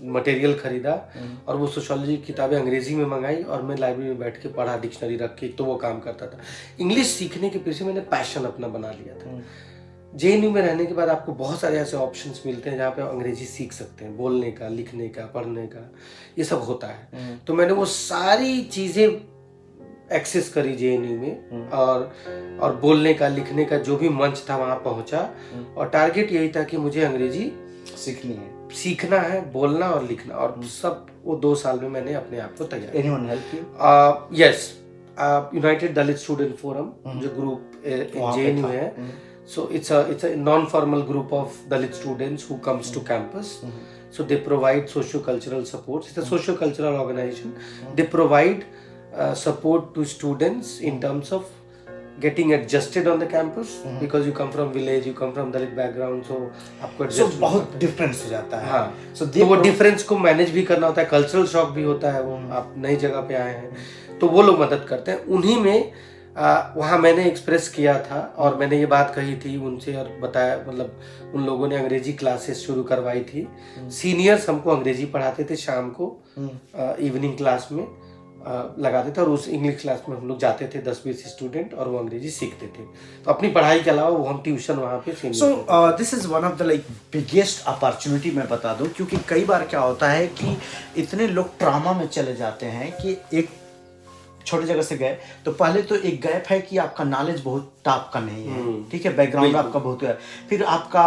मटेरियल खरीदा, और वो सोशियोलॉजी की किताबें अंग्रेजी में मंगाई और मैं लाइब्रेरी में बैठ के पढ़ा, डिक्शनरी रख के, तो वो काम करता था। इंग्लिश सीखने के पीछे मैंने पैशन अपना बना लिया था। जेएनयू में रहने के बाद आपको बहुत सारे ऐसे ऑप्शंस मिलते हैं जहाँ पे अंग्रेजी सीख सकते हैं, बोलने का, लिखने का, पढ़ने का, ये सब होता है। तो मैंने वो सारी चीज़ें एक्सेस करी जेएनयू में, और बोलने का, लिखने का जो भी मंच था वहाँ पहुँचा, और टारगेट यही था कि मुझे अंग्रेजी सीखनी है, सीखना है, बोलना और लिखना, और सब वो 2 साल में मैंने अपने आप को तैयार किया। Anyone help you? Yes, United Dalit student forum जो ग्रुप जेएनयू है, so it's a non-formal group of Dalit students who comes to campus. So they provide socio-cultural support. It's a socio-cultural organization. They provide support to students in terms of getting adjusted on the campus, because you come from village, you come from Dalit background, so आपको adjust बहुत difference हो जाता है। हाँ, तो वो difference को manage भी करना होता है, कल्चरल शॉक भी होता है, वो आप नई जगह पे आए हैं, तो वो लोग मदद करते हैं। उन्हीं में वहाँ मैंने एक्सप्रेस किया था और मैंने ये बात कही थी उनसे और बताया, मतलब उन लोगों ने अंग्रेजी क्लासेस शुरू करवाई थी। सीनियर्स हमको अंग्रेजी पढ़ाते थे शाम को, इवनिंग क्लास में लगाते थे, और उस इंग्लिश क्लास में हम लोग जाते थे 10-20 स्टूडेंट, और वो अंग्रेजी सीखते थे। तो अपनी पढ़ाई के अलावा वो हम ट्यूशन वहाँ पे। So this is one of the like biggest opportunity, मैं बता दूं, क्योंकि कई बार क्या होता है कि इतने लोग ट्रामा में चले जाते हैं कि एक छोटी जगह से गए तो पहले तो एक गैप है कि आपका नॉलेज बहुत टॉप का नहीं है, ठीक है, बैकग्राउंड आपका बहुत है, फिर आपका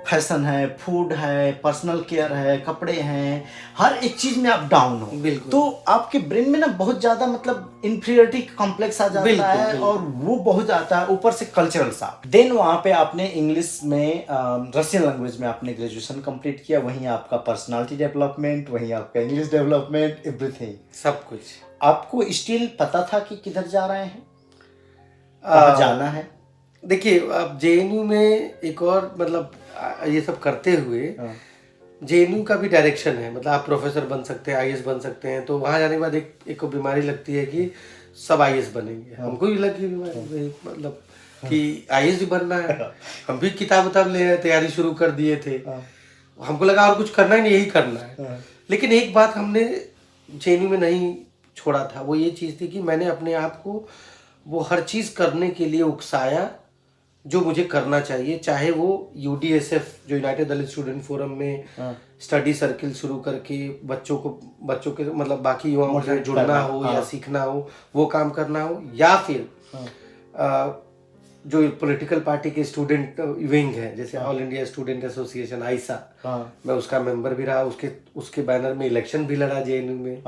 फैशन है, फूड है, पर्सनल केयर है, कपड़े हैं, हर एक चीज में आप डाउन हो, तो आपके ब्रेन में ना बहुत ज्यादा मतलब इंफीरियरिटी कॉम्प्लेक्स आ जाता है, और वो बहुत आता है, ऊपर से कल्चरल शॉक। देन वहाँ पे आपने इंग्लिश में, रशियन लैंग्वेज में आपने ग्रेजुएशन कंप्लीट किया, वहीं आपका पर्सनालिटी डेवलपमेंट, वहीं आपका इंग्लिश डेवलपमेंट, एवरीथिंग, सब कुछ। आपको स्टिल पता था कि किधर जा रहे हैं, कहाँ जाना है? देखिए, अब जेएनयू में एक और मतलब ये सब करते हुए जेएनयू का भी डायरेक्शन है, मतलब आप प्रोफेसर बन सकते हैं, आईएएस बन सकते हैं। तो वहाँ जाने के बाद एक को बीमारी लगती है कि सब आईएएस बनेंगे। हमको भी लगी बीमारी, मतलब कि आईएएस भी बनना है। हम भी किताब ले तैयारी शुरू कर दिए थे, हमको लगा और कुछ करना ही नहीं, यही करना है। लेकिन एक बात हमने जेएनयू में नहीं छोड़ा था, वो ये चीज़ थी कि मैंने अपने आप को वो हर चीज करने के लिए उकसाया जो मुझे करना चाहिए, चाहे वो UDSF जो यूनाइटेड दलित स्टूडेंट फोरम में स्टडी सर्किल शुरू करके बच्चों के मतलब बाकी युवाओं से जुड़ना हो या सीखना हो, वो काम करना हो, या फिर जो पॉलिटिकल पार्टी के स्टूडेंट विंग है जैसे ऑल इंडिया स्टूडेंट एसोसिएशन आइसा, मैं उसका मेंबर भी रहा, उसके बैनर में इलेक्शन भी लड़ा, JNU में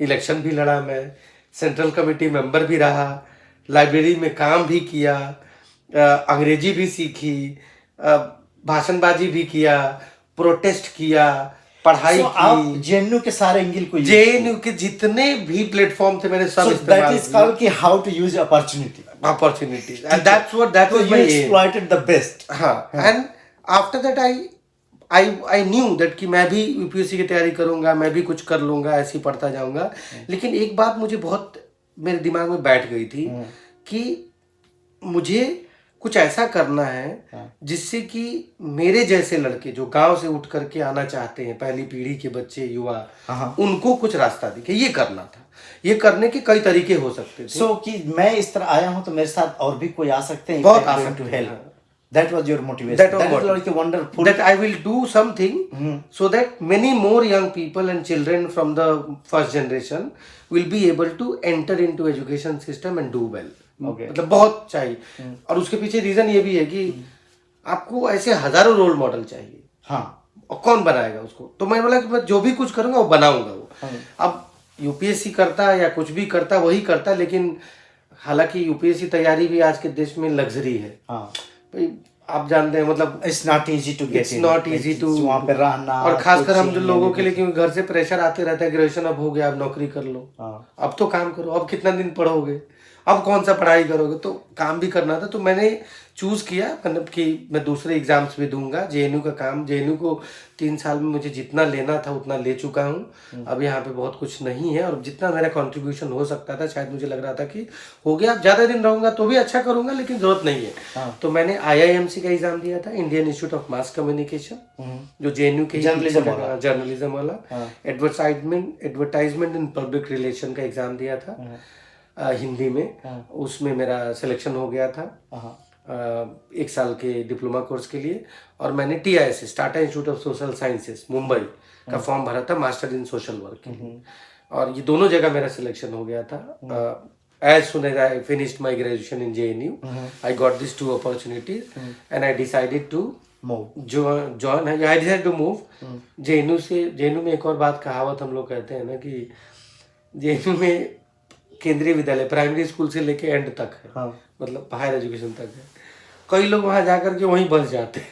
इलेक्शन भी लड़ा, मैं सेंट्रल कमेटी मेंबर भी रहा, लाइब्रेरी में काम भी किया, अंग्रेजी भी सीखी, भाषणबाजी भी किया, प्रोटेस्ट किया, पढ़ाई की। JNU के सारे एंगल को JNU के जितने भी प्लेटफॉर्म थे मैंने सब इस्तेमाल किया कि how to use opportunity and that was my aim. Exploited the best. हाँ, and after that I knew that कि मैं भी UPSC की तैयारी करूंगा, मैं भी कुछ कर लूंगा, ऐसे ही पढ़ता जाऊंगा। लेकिन एक बात मुझे बहुत मेरे दिमाग में बैठ गई थी कि मुझे कुछ ऐसा करना है जिससे कि मेरे जैसे लड़के जो गांव से उठ करके आना चाहते हैं, पहली पीढ़ी के बच्चे युवा, उनको कुछ रास्ता दिखे। ये करना था। ये करने के कई तरीके हो सकते थे। So कि मैं इस तरह आया हूं तो मेरे साथ और भी कोई आ सकते हैं, बहुत आ सकते हैं। That was your motivation. That was like wonderful. That I will do something so that many more young people and children from the first generation will be able to enter into education system and do well. Okay. मतलब बहुत चाहिए। और उसके पीछे reason ये भी है कि आपको ऐसे हजारों रोल मॉडल चाहिए। हाँ। और कौन बनाएगा उसको? तो मैं बोला कि मैं जो भी कुछ करूंगा वो बनाऊंगा वो। अब UPSC करता या कुछ भी करता वही करता, लेकिन हालांकि UPSC तैयारी भी आज के देश में लग्जरी है। भाई आप जानते हैं, मतलब it's not easy to get, it's not easy to वहाँ पे रहना, और खासकर हम जो लोगों के लिए, क्योंकि घर से प्रेशर आते रहता है, ग्रेजुएशन अब हो गया, अब नौकरी कर लो, अब तो काम करो, अब कितना दिन पढ़ोगे, अब कौन सा पढ़ाई करोगे, तो काम भी करना था। तो मैंने चूज किया मतलब कि मैं दूसरे एग्जाम्स भी दूंगा। JNU का काम, JNU को 3 साल में मुझे जितना लेना था उतना ले चुका हूँ। अब यहाँ पे बहुत कुछ नहीं है, और जितना मेरा कंट्रीब्यूशन हो सकता था, शायद मुझे लग रहा था कि हो गया। अब ज्यादा दिन रहूंगा तो भी अच्छा करूंगा, लेकिन जरूरत नहीं है। तो मैंने IIMC का एग्जाम दिया था, Indian institute of mass communication, जो JNU के जर्नलिज्म वाला, एडवर्टाइजमेंट इन पब्लिक रिलेशन का एग्जाम दिया था हिंदी में। उसमें मेरा सिलेक्शन हो गया था 1 साल के डिप्लोमा कोर्स के लिए। और मैंने TISS, Tata institute of social sciences, Mumbai का फॉर्म भरा था मास्टर इन सोशल वर्क के लिए, और ये दोनों जगह मेरा सिलेक्शन हो गया था। As soon as I finished my graduation in JNU, I got these 2 opportunities and I decided to join. I decided to move JNU से। JNU में एक और बात, कहावत हम लोग कहते हैं ना कि JNU में केंद्रीय विद्यालय प्राइमरी स्कूल से लेके एंड तक है, मतलब हायर एजुकेशन तक है। कई लोग वहां जाकर के वहीं बस जाते हैं,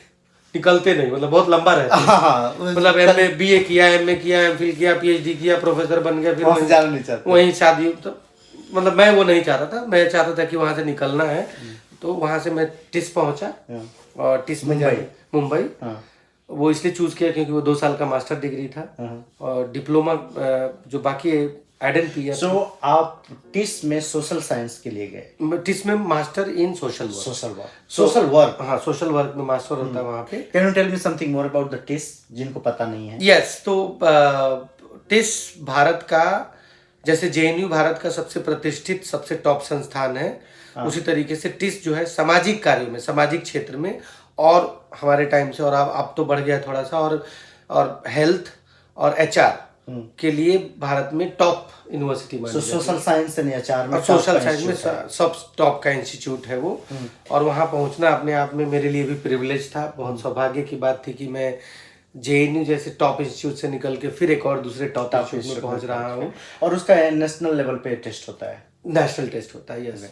निकलते नहीं, मतलब बहुत लंबा रहता है। मतलब BA किया, MA किया, MPhil किया, PhD किया, प्रोफेसर बन गया, फिर वहीं शादी। तो मतलब मैं वो नहीं चाहता था, मैं चाहता था कि वहां से निकलना है। तो वहां से मैं TISS पहुंचा, और TISS में मुंबई वो इसलिए चूज किया क्योंकि वो 2 साल का मास्टर डिग्री था, और डिप्लोमा जो बाकी IDNPR। सो आप TISS में सोशल साइंस के लिए गए? TISS में master in social work. Social work, हाँ, सोशल वर्क में मास्टर होता है वहाँ पे। Can you tell me something more about the TISS, जिनको पता नहीं है? यस, तो TISS भारत का, जैसे JNU भारत का सबसे प्रतिष्ठित, सबसे टॉप संस्थान है, उसी तरीके से TISS जो है सामाजिक कार्यों में, सामाजिक क्षेत्र में, और हमारे टाइम से, और अब तो बढ़ गया थोड़ा सा, और हेल्थ और HR के लिए भारत में टॉप यूनिवर्सिटी मानी जाती है। सोशल साइंस एंड HR में, सोशल साइंस में सब टॉप का इंस्टीट्यूट है वो। और वहाँ पहुँचना अपने आप में मेरे लिए भी प्रिविलेज था। बहुत सौभाग्य की बात थी कि मैं JNU जैसे टॉप इंस्टीट्यूट से निकल के फिर एक और दूसरे टॉप इंस्टीट्यूट में पहुँच रहा हूँ। और उसका नेशनल लेवल पे टेस्ट होता है? नेशनल टेस्ट होता है, यस।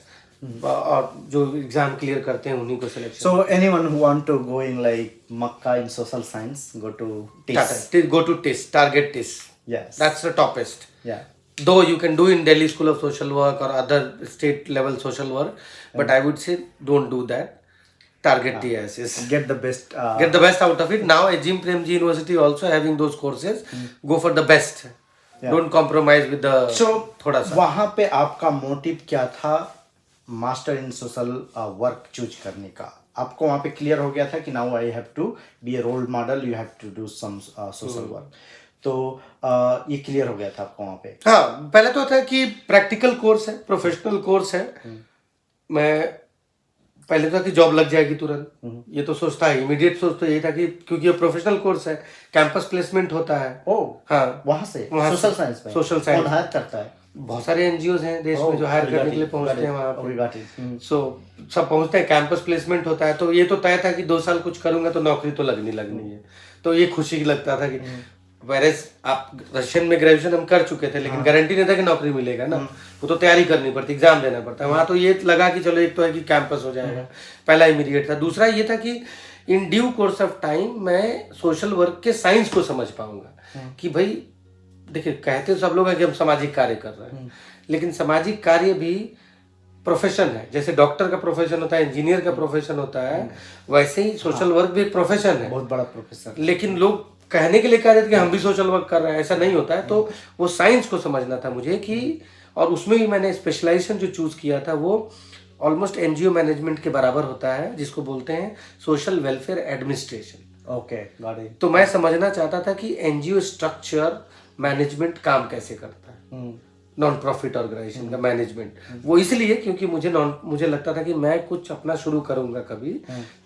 और जो एग्जाम क्लियर करते हैं उन्हीं को selection. So anyone who want to go in like Makkah in social science, go to TISS. Go to TISS, target TISS. Yes. That's the toppest. Yeah. Though you can do in Delhi School of Social Work or other state level social work, but I would say don't do that. Target TISS. Get the best. Get the best out of it. Now, Ajim Premji University also having those courses. Go for the best. Yeah. Don't compromise with the. So थोड़ा सा. वहाँ पे आपका motive क्या था master in social work choose करने का? आपको वहाँ पे क्लियर हो गया था कि now I have to be a role model, you have to do some social work, तो ये क्लियर हो गया था आपको वहाँ पे? हाँ, पहले तो था कि प्रैक्टिकल कोर्स है, प्रोफेशनल कोर्स है, मैं पहले तो था कि जॉब लग जाएगी तुरंत, ये तो सोचता है, इमीडिएट सोच तो यही था कि क्योंकि ये प्रोफेशनल कोर्स है, कैंपस प्लेसमेंट होता है। हाँ, वहाँ से सोशल साइंस में सोशल साइंस हायर करता है। बहुत सारे एनजीओ हैं देश में जो हायर करने के लिए पहुंचते हैं वहाँ पे। सो सब पहुंचते हैं, कैंपस प्लेसमेंट होता है। तो ये तो तय था कि 2 साल कुछ करूंगा तो नौकरी तो लगनी है। तो ये खुशी लगता था कि वैरेस आप रशियन में ग्रेजुएशन हम कर चुके थे, लेकिन गारंटी नहीं था कि नौकरी मिलेगा ना, वो तो तैयारी करनी पड़ती, एग्जाम देना पड़ता है। वहाँ तो ये लगा कि चलो एक तो है कि कैंपस हो जाएगा, पहला इमीडिएट था। दूसरा ये था कि in due course of time मैं सोशल वर्क के साइंस को समझ पाऊंगा कि भाई देखिए, कहते सब लोग हैं कि हम सामाजिक कार्य कर रहे हैं, लेकिन सामाजिक कार्य भी प्रोफेशन है। जैसे डॉक्टर का प्रोफेशन होता है, इंजीनियर का प्रोफेशन होता है, वैसे ही सोशल वर्क भी एक प्रोफेशन है, बहुत बड़ा प्रोफेशन। लेकिन लोग कहने के लिए कह रहे थे कि हम भी सोशल वर्क कर रहे हैं, ऐसा नहीं होता है। तो वो साइंस को समझना था मुझे कि, और उसमें भी मैंने स्पेशलाइजेशन जो चूज किया था वो ऑलमोस्ट एनजीओ मैनेजमेंट के बराबर होता है, जिसको बोलते हैं social welfare administration. Okay, got it. तो मैं समझना चाहता था कि एनजीओ स्ट्रक्चर मैनेजमेंट काम कैसे करता है, नॉन प्रॉफिट ऑर्गेनाइजेशन का मैनेजमेंट। वो इसलिए क्योंकि मुझे लगता था कि मैं कुछ अपना शुरू करूंगा कभी,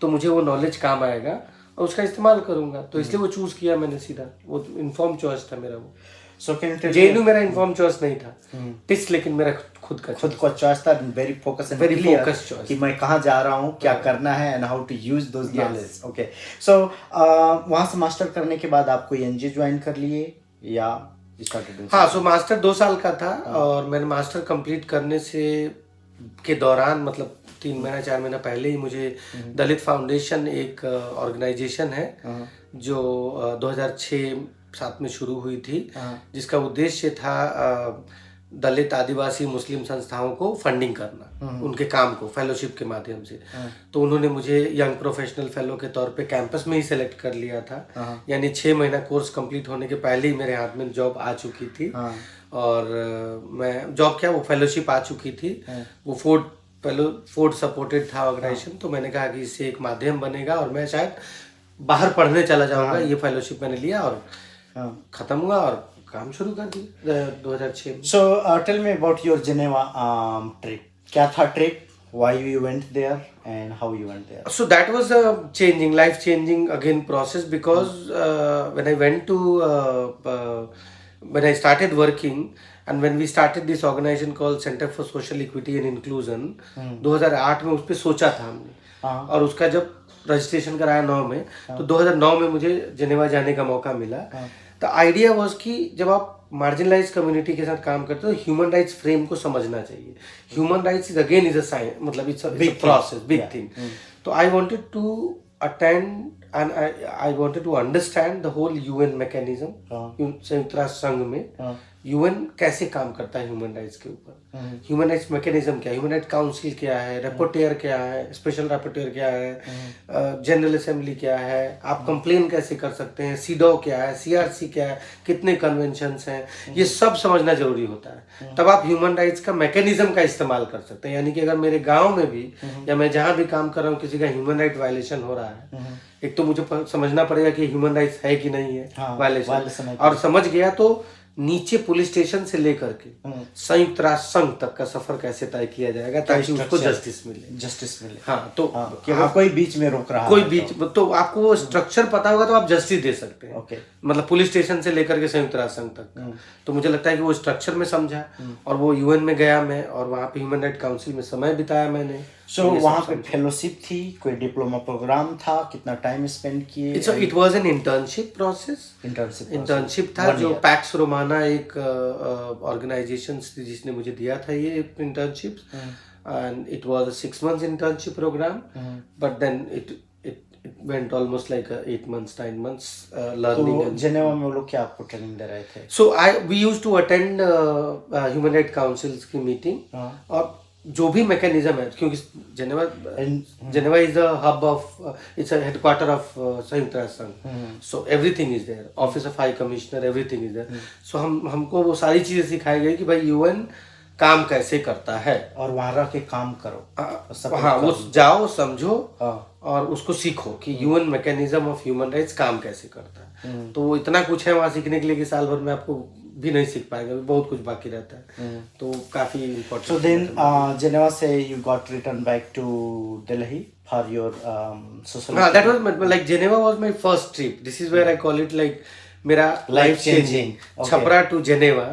तो मुझे वो नॉलेज काम आएगा और उसका इस्तेमाल करूंगा। तो इसलिए वो चूज किया मैंने सीधा, वो इन्फॉर्म चॉइस था मेरा। वो जेएनयू मेरा इन्फॉर्म चॉइस नहीं था, टिस लेकिन मेरा खुद का चॉइस था। वेरी फोकस चॉइस कि मैं कहाँ जा रहा हूँ, क्या करना है, and how to use those knowledge. Okay, so वहाँ से मास्टर करने के बाद आप कोई एनजीओ ज्वाइन कर लिए या स्टार्टेड? हाँ, सो मास्टर 2 साल का था और मैंने मास्टर कंप्लीट करने के दौरान, मतलब 3 महीना 4 महीना पहले ही मुझे दलित फाउंडेशन एक ऑर्गेनाइजेशन है जो 2006-7 में शुरू हुई थी, जिसका उद्देश्य था दलित, आदिवासी, मुस्लिम संस्थाओं को फंडिंग करना, उनके काम को फेलोशिप के माध्यम से। तो उन्होंने मुझे यंग प्रोफेशनल फेलो के तौर पे कैंपस में ही सेलेक्ट कर लिया था, यानी 6 महीना कोर्स कंप्लीट होने के पहले ही मेरे हाथ में जॉब आ चुकी थी। और मैं जॉब क्या, वो फेलोशिप आ चुकी थी। वो फोर्ड सपोर्टेड था ऑर्गेनाइजेशन। तो मैंने कहा कि इससे एक माध्यम बनेगा और मैं शायद बाहर पढ़ने चला जाऊंगा। ये फेलोशिप मैंने लिया और खत्म हुआ और काम शुरू कर दी 2006 में। So tell me about your Geneva trip. क्या था trip? Why you went there and how you went there? So that was a life changing again process, because when I went to when I started working and when we started this organization called Center for Social Equity and Inclusion, 2008 में उस पर सोचा था हमने, और उसका जब registration कराया 9 में, तो 2009 में मुझे जेनेवा जाने का मौका मिला। द आइडिया वॉज कि जब आप मार्जिनलाइज कम्युनिटी के साथ काम करते हो, ह्यूमन राइट्स फ्रेम को समझना चाहिए। Human rights is again is a science, मतलब it's a big process, big thing. तो I wanted to attend and I wanted to understand the whole UN mechanism. संयुक्त राष्ट्र संघ में यूएन कैसे काम करता है ह्यूमन राइट्स के ऊपर, ह्यूमन राइट्स मैकेनिज्म क्या है, ह्यूमन राइट्स काउंसिल क्या है, रेपोर्टेयर क्या है, स्पेशल रेपोर्टेयर क्या है, जनरल असेंबली क्या है, आप कंप्लेन कैसे कर सकते हैं, सीडो क्या है, सीआरसी क्या है, कितने कन्वेंशंस हैं, ये सब समझना जरूरी होता है। तब आप ह्यूमन राइट्स का मैकेनिज्म का इस्तेमाल कर सकते हैं। यानी कि अगर मेरे गाँव में भी या मैं जहाँ भी काम कर रहा हूँ किसी का ह्यूमन राइट वायलेशन हो रहा है, एक तो मुझे समझना पड़ेगा कि ह्यूमन राइट्स है कि नहीं है वायलेशन, और समझ गया तो नीचे पुलिस स्टेशन से लेकर के संयुक्त राष्ट्र संघ तक का सफर कैसे तय किया जाएगा ताकि उसको जस्टिस मिले। हाँ, तो कोई बीच में रोक रहा, कोई बीच, तो आपको वो स्ट्रक्चर पता होगा तो आप जस्टिस दे सकते हैं। मतलब पुलिस स्टेशन से लेकर के संयुक्त राष्ट्र संघ तक। तो मुझे लगता है कि वो स्ट्रक्चर में समझा, और वो यूएन में गया मैं, और वहाँ पे ह्यूमन राइट काउंसिल में समय बिताया मैंने। सो वहाँ पे फेलोशिप थी, कोई डिप्लोमा प्रोग्राम था, कितना टाइम स्पेंड किए? It was an internship process. Internship था जो पैक्स रोमाना एक ऑर्गेनाइजेशन जिसने मुझे दिया था ये internship, and it was a 6 months internship program, but then it went almost like 8 months 9 months learning। तो जेनेवा में वो लोग क्या आपको ट्रेनिंग दे रहे थे? So we used to attend human rights councils की मीटिंग, और जो भी मैकेनिज्म है, क्योंकि Geneva is the hub of, it's a headquarter of संयुक्त राष्ट्र संघ। So everything is there, office of high commissioner, everything is there. So हमको वो सारी चीजें सिखाई गई कि भाई यूएन काम कैसे करता है, और वहां रह के काम करो। हाँ, वो जाओ, समझो और उसको सीखो कि UN mechanism of human rights काम कैसे करता है। तो इतना कुछ है वहाँ सीखने के लिए कि साल भर में आपको भी नहीं सीख पाएंगे, बहुत कुछ बाकी रहता है। तो काफी इम्पोर्टेंट। So then Geneva से you got returned back to Delhi for your social. that was like Geneva was my first trip. This is where I call it like मेरा life changing Chhapra to Geneva.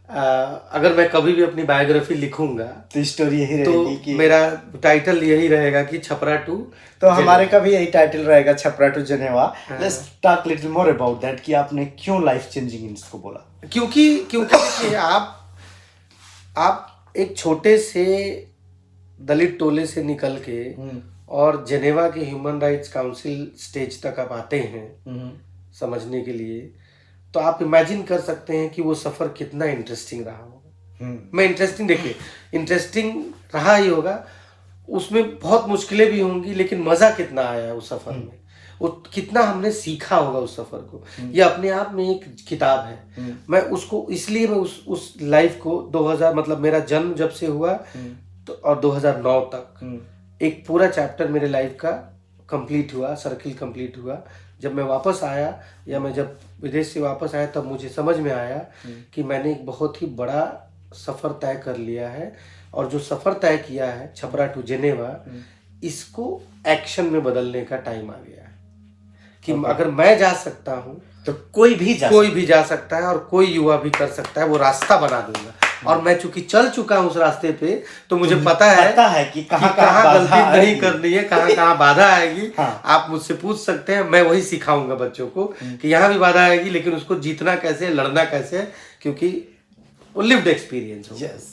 अगर मैं कभी भी अपनी biography लिखूंगा तो story यही रहेगी कि मेरा टाइटल यही रहेगा कि छपरा टू। तो हमारे का भी यही टाइटल रहेगा, Chhapra to Geneva. Let's talk little more about that कि आपने क्यों लाइफ चेंजिंग इसको बोला। क्योंकि देखिए, आप एक छोटे से दलित टोले से निकल के और जेनेवा के ह्यूमन राइट्स काउंसिल स्टेज तक आप आते हैं समझने के लिए, तो आप इमेजिन कर सकते हैं कि वो सफर कितना इंटरेस्टिंग रहा होगा। मैं इंटरेस्टिंग, देखिए इंटरेस्टिंग रहा ही होगा, उसमें बहुत मुश्किलें भी होंगी, लेकिन मजा कितना आया उस सफर में, वो कितना हमने सीखा होगा उस सफर को। ये अपने आप में एक किताब है। मैं उसको इसलिए मैं उस लाइफ को 2000 मतलब मेरा जन्म जब से हुआ तो और 2009 तक एक पूरा चैप्टर मेरे लाइफ का कंप्लीट हुआ, सर्किल कंप्लीट हुआ। जब मैं वापस आया या मैं जब विदेश से वापस आया तब मुझे समझ में आया कि मैंने एक बहुत ही बड़ा सफ़र तय कर लिया है, और जो सफ़र तय किया है छपरा टू जेनेवा, इसको एक्शन में बदलने का टाइम आ गया है कि अगर मैं जा सकता हूँ तो कोई भी जा सकता है और कोई युवा भी कर सकता है। वो रास्ता बना दूंगा, और मैं चूंकि चल चुका हूँ उस रास्ते पे, तो मुझे पता है कि कहाँ गलती नहीं करनी है, कहाँ बाधा आएगी। आप मुझसे पूछ सकते हैं, मैं वही सिखाऊंगा बच्चों को कि यहाँ भी बाधा आएगी, लेकिन उसको जीतना कैसे, लड़ना कैसे, क्योंकि वो लिव्ड एक्सपीरियंस हो। Yes,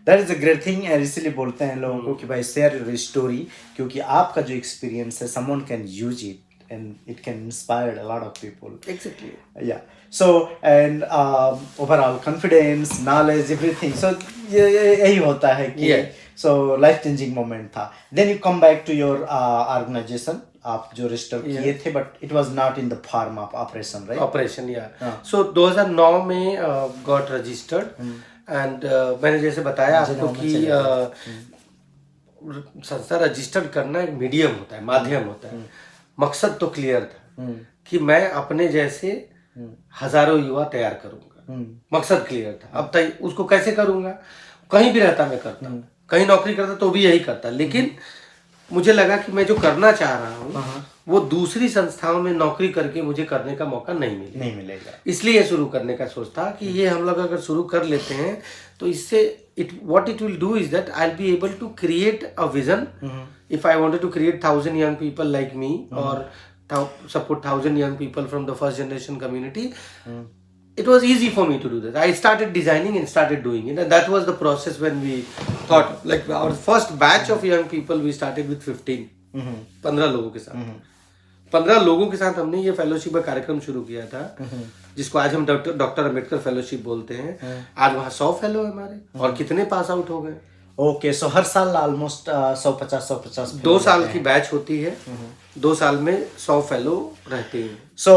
that is a great thing. और इसीलिए बोलते हैं लोगों को कि भाई शेयर योर स्टोरी, क्योंकि आपका जो एक्सपीरियंस है someone can use it and it can inspire a lot of people. Exactly. Yeah. So and overall confidence, knowledge, everything. So यही होता है कि so life changing moment था. Then you come back to your organization. आप जो register किए थे, but it was not in the form of operation, right? Operation, yeah. So 2009 में got registered and मैंने जैसे बताया आपको कि संस्था रजिस्टर करना एक मीडियम होता है, माध्यम होता है। मकसद तो क्लियर था कि मैं अपने जैसे हजारों युवा तैयार करूंगा। मकसद क्लियर था। अब तक उसको कैसे करूंगा, कहीं भी रहता मैं करता, कहीं नौकरी करता तो भी यही करता, लेकिन मुझे लगा कि मैं जो करना चाह रहा हूँ वो दूसरी संस्थाओं में नौकरी करके मुझे करने का मौका नहीं मिलेगा। इसलिए शुरू करने का सोच था कि ये हम लोग अगर शुरू कर लेते हैं तो इससे what it will do is that I'll be able to create a vision. If I wanted to create 1,000 young people like me or support 1,000 young people from the first generation community, it was easy for me to do that. I started designing and started doing it, and that was the process when we thought, like our first batch of young people we started with 15 लोगों के साथ 15 लोगों के साथ हमने ये fellowship का कार्यक्रम शुरू किया था, जिसको आज हम डॉक्टर अम्बेडकर फेलोशिप बोलते हैं। आज वहाँ 100 फेलो है हमारे, और कितने पास आउट हो गए। ओके, सो हर साल ऑलमोस्ट 150 2 साल की बैच होती है, 2 साल में 100 फेलो रहते हैं। So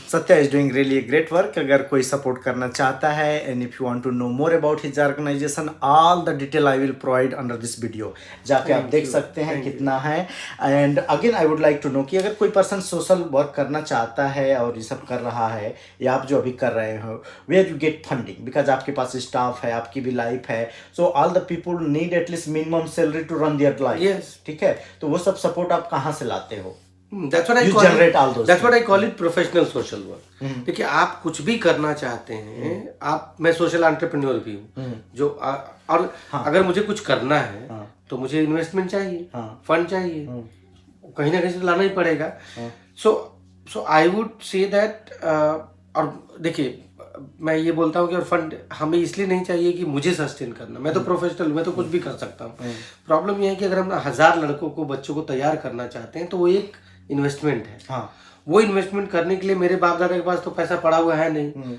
Satya is doing really great work. अगर कोई सपोर्ट करना चाहता है and if you want to know more about his organisation, all the detail I will provide under this video, जाके आप देख सकते हैं कितना है। And again I would like to know कि अगर कोई पर्सन सोशल वर्क करना चाहता है और ये सब कर रहा है, या आप जो अभी कर रहे हो, where you get funding, because आपके पास स्टाफ है, आपकी भी लाइफ है, so all the people need at least minimum salary to run their life. ठीक है, तो वो सब सपोर्ट आप कहाँ से लाते हो? That's what I call it professional social work. देखिए, आप कुछ भी करना चाहते हैं, मैं सोशल एंटरप्रेन्योर भी हूँ, जो और अगर मुझे कुछ करना है तो मुझे इन्वेस्टमेंट चाहिए, फंड चाहिए, कहीं ना कहीं से लाना ही पड़ेगा। सो आई वुड से दैट, और देखिए मैं ये बोलता हूँ कि और फंड हमें इसलिए नहीं चाहिए कि मुझे सस्टेन करना, मैं तो प्रोफेशनल हूँ, मैं तो कुछ भी कर सकता हूँ। प्रॉब्लम यह है कि अगर हम 1000 लड़कों को, बच्चों को तैयार करना चाहते हैं तो वो एक इन्वेस्टमेंट है। वो इन्वेस्टमेंट करने के लिए मेरे बाप दादा के पास तो पैसा पड़ा हुआ है नहीं,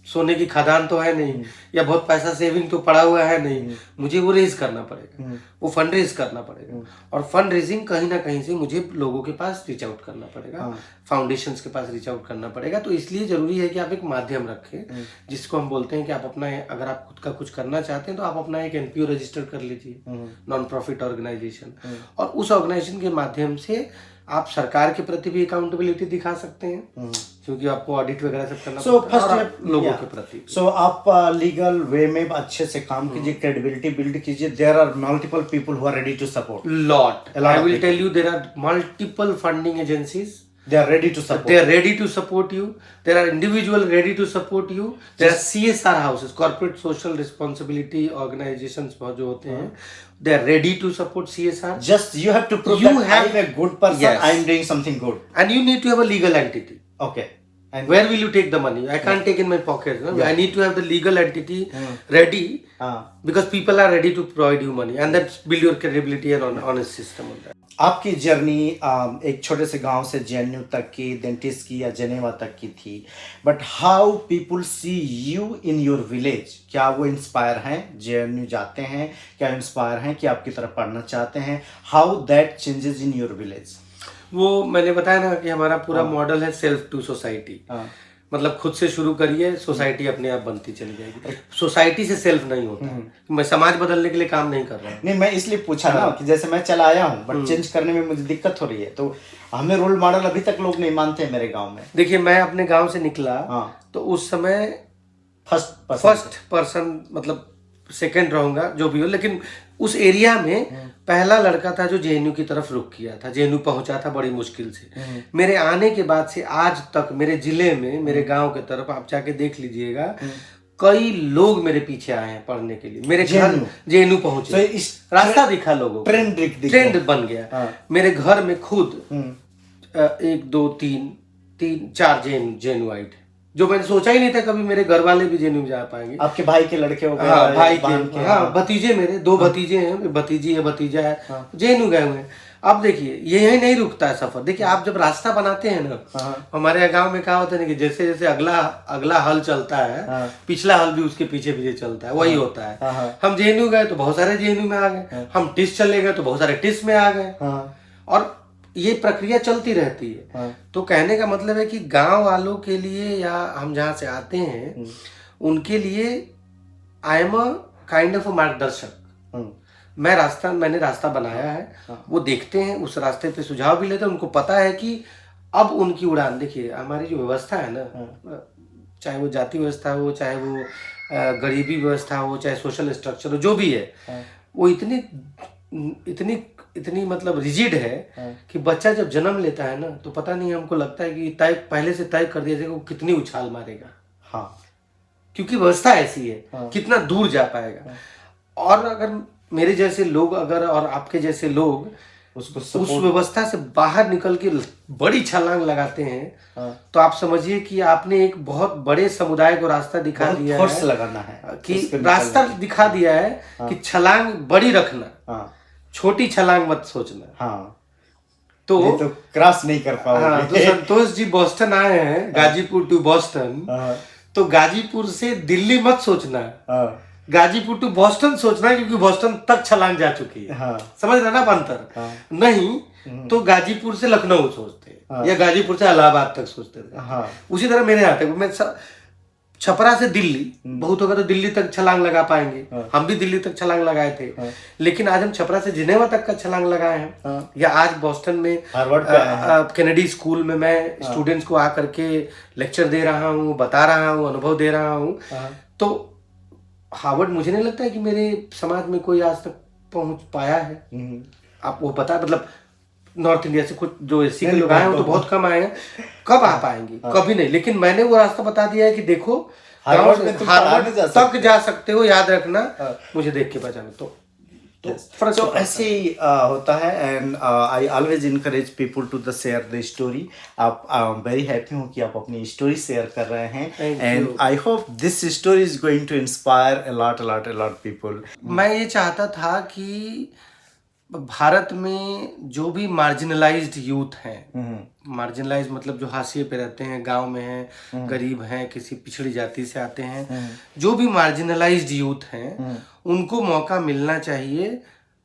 सोने की खदान तो है नहीं, या बहुत पैसा सेविंग तो पड़ा हुआ है नहीं, मुझे वो रेज करना पड़ेगा, वो फंड रेज करना पड़ेगा। और फंड रेजिंग कहीं ना कहीं से मुझे लोगों के पास रीच आउट करना पड़ेगा, फाउंडेशंस के पास रीच आउट करना पड़ेगा। तो इसलिए जरूरी है कि आप एक माध्यम रखें, जिसको हम बोलते हैं कि आप अपना, अगर आप खुद का कुछ करना चाहते हैं तो आप अपना एक NPO रजिस्टर कर लीजिए, नॉन प्रॉफिट ऑर्गेनाइजेशन, और उस ऑर्गेनाइजेशन के माध्यम से आप सरकार के प्रति भी अकाउंटेबिलिटी दिखा सकते हैं, क्योंकि आपको ऑडिट वगैरह सब करना So, पड़ता है, first और step, लोगों yeah. के प्रति। सो आप लीगल वे में अच्छे से काम कीजिए, क्रेडिबिलिटी बिल्ड कीजिए। There are multiple people who are ready to support. lot A lot I of will people. tell you, there are multiple funding agencies. They are ready to support. They are ready to support you. There are individuals ready to support you. There are CSR houses, corporate social responsibility organizations जो होते हैं, they are ready to support CSR. Just you have to prove You that have- I am a good person. Yes. I am doing something good. And you need to have a legal entity. Okay. And Where will you take the money? I can't take in my pocket. No? Yeah. I need to have the legal entity ready, because people are ready to provide you money, and then build your credibility and honest system on that. आपकी journey एक छोटे से गांव से JNU तक की, dentist की या जेनेवा तक की थी, but how people see you in your village? क्या वो इंस्पायर हैं? जेएनयू जाते हैं, क्या इंस्पायर हैं कि आपकी तरफ पढ़ना चाहते हैं? How that changes in your village? वो मैंने बताया ना कि हमारा पूरा मॉडल है सेल्फ टू सोसाइटी। मतलब खुद से शुरू करिए, सोसाइटी अपने आप बनती चली जाएगी। सोसाइटी से सेल्फ नहीं होता है। मैं समाज बदलने के लिए काम नहीं कर रहा हूँ। नहीं, मैं इसलिए पूछा ना कि जैसे मैं चला आया हूँ, बट चेंज करने में मुझे दिक्कत हो रही है, तो हमें रोल मॉडल अभी तक लोग नहीं मानते मेरे गांव में। देखिए, मैं अपने गांव से निकला तो उस समय फर्स्ट पर्सन, मतलब सेकंड रहूंगा जो भी हो, लेकिन उस एरिया में पहला लड़का था जो जेएनयू की तरफ रुख किया था। जेएनयू पहुंचा था बड़ी मुश्किल से। मेरे आने के बाद से आज तक मेरे जिले में, मेरे गांव के तरफ आप जाके देख लीजिएगा, कई लोग मेरे पीछे आए हैं पढ़ने के लिए। मेरे घर जेएनयू पहुंचे, तो इस रास्ता दिखा लोगों को, ट्रेंड बन गया। मेरे घर में खुद 1 2 3 4 जेएनयूआइट, जो मैंने सोचा ही नहीं था कभी मेरे घर वाले भी जेएनयू में जा पाएंगे। आपके भाई के लड़के हो गए? हाँ, भाई के, हाँ, भतीजे, मेरे 2 भतीजे हैं, भतीजी है, भतीजा है, जेएनयू गए हुए हैं। अब देखिए, यही नहीं रुकता है सफर। देखिए, आप जब रास्ता बनाते हैं ना, हमारे यहाँ गाँव में क्या होता है ना कि जैसे जैसे अगला हल चलता है, पिछला हल भी उसके पीछे पीछे चलता है, वही होता है। हम जेएनयू गए तो बहुत सारे जेएनयू में आ गए, हम टिस चले गए तो बहुत सारे टिस में आ गए, और ये प्रक्रिया चलती रहती है। तो कहने का मतलब है कि गांव वालों के लिए, या हम जहाँ से आते हैं उनके लिए, I am a kind of मार्गदर्शक। मैंने रास्ता बनाया है, वो देखते हैं, उस रास्ते पे सुझाव भी लेते हैं। उनको पता है कि अब उनकी उड़ान, देखिए हमारी जो व्यवस्था है ना, चाहे वो जाति व्यवस्था हो, चाहे वो गरीबी व्यवस्था हो, चाहे सोशल स्ट्रक्चर हो, जो भी है, वो इतनी मतलब रिजिड है कि बच्चा जब जन्म लेता है ना, तो पता नहीं, हमको लगता है कि पहले से तय कर दिया जाएगा वो कितनी उछाल मारेगा। हाँ, क्योंकि व्यवस्था ऐसी है, कितना दूर जा पाएगा। और अगर मेरे जैसे लोग, अगर और आपके जैसे लोग उस व्यवस्था से बाहर निकल के बड़ी छलांग लगाते हैं, तो आप समझिए कि आपने एक बहुत बड़े समुदाय को रास्ता दिखा दिया है, लगाना है कि रास्ता दिखा दिया है कि छलांग बड़ी रखना, छोटी छलांग मत सोचना। तो क्रॉस नहीं कर पाओगे। हाँ, तो संतोष जी बोस्टन आए हैं, गाजीपुर टू बोस्टन, तो गाजीपुर से दिल्ली मत सोचना, गाजीपुर टू बोस्टन सोचना है, क्योंकि बोस्टन तक छलांग जा चुकी है। समझ रहे ना अंतर? नहीं तो गाजीपुर से लखनऊ सोचते, या गाजीपुर से इलाहाबाद तक सोचते थे। उसी तरह मेरे यहाँ तक, मैं छपरा से दिल्ली, बहुत होगा तो दिल्ली तक छलांग लगा पाएंगे, हम भी दिल्ली तक छलांग लगाए थे, लेकिन आज हम छपरा से जिनेवा तक का छलांग लगाए हैं। या आज बोस्टन में कैनेडी स्कूल में मैं स्टूडेंट्स को आकर के लेक्चर दे रहा हूँ, बता रहा हूँ, अनुभव दे रहा हूँ। तो हार्वर्ड, मुझे नहीं लगता है कि मेरे समाज में कोई आज तक पहुंच पाया है। आप वो पता, मतलब नॉर्थ इंडिया से कुछ जो एसी के लोग आए हैं तो बहुत कम आए हैं, कब आ पाएंगे? कभी नहीं। लेकिन मैंने वो रास्ता बता दिया है कि देखो, हार्वर्ड तक जा सकते हो, याद रखना, मुझे देख के पहचानो। तो ऐसे ही होता है। And I always encourage people to the share the story. आप वेरी हैप्पी हूँ कि आप अपनी स्टोरी शेयर कर रहे हैं, and I hope this story is going to inspire a lot people. मैं ये चाहता था कि भारत में जो भी मार्जिनलाइज्ड यूथ हैं, मार्जिनलाइज मतलब जो हाशिए पे रहते हैं, गांव में हैं, गरीब हैं, किसी पिछड़ी जाति से आते हैं, जो भी मार्जिनलाइज्ड यूथ हैं, उनको मौका मिलना चाहिए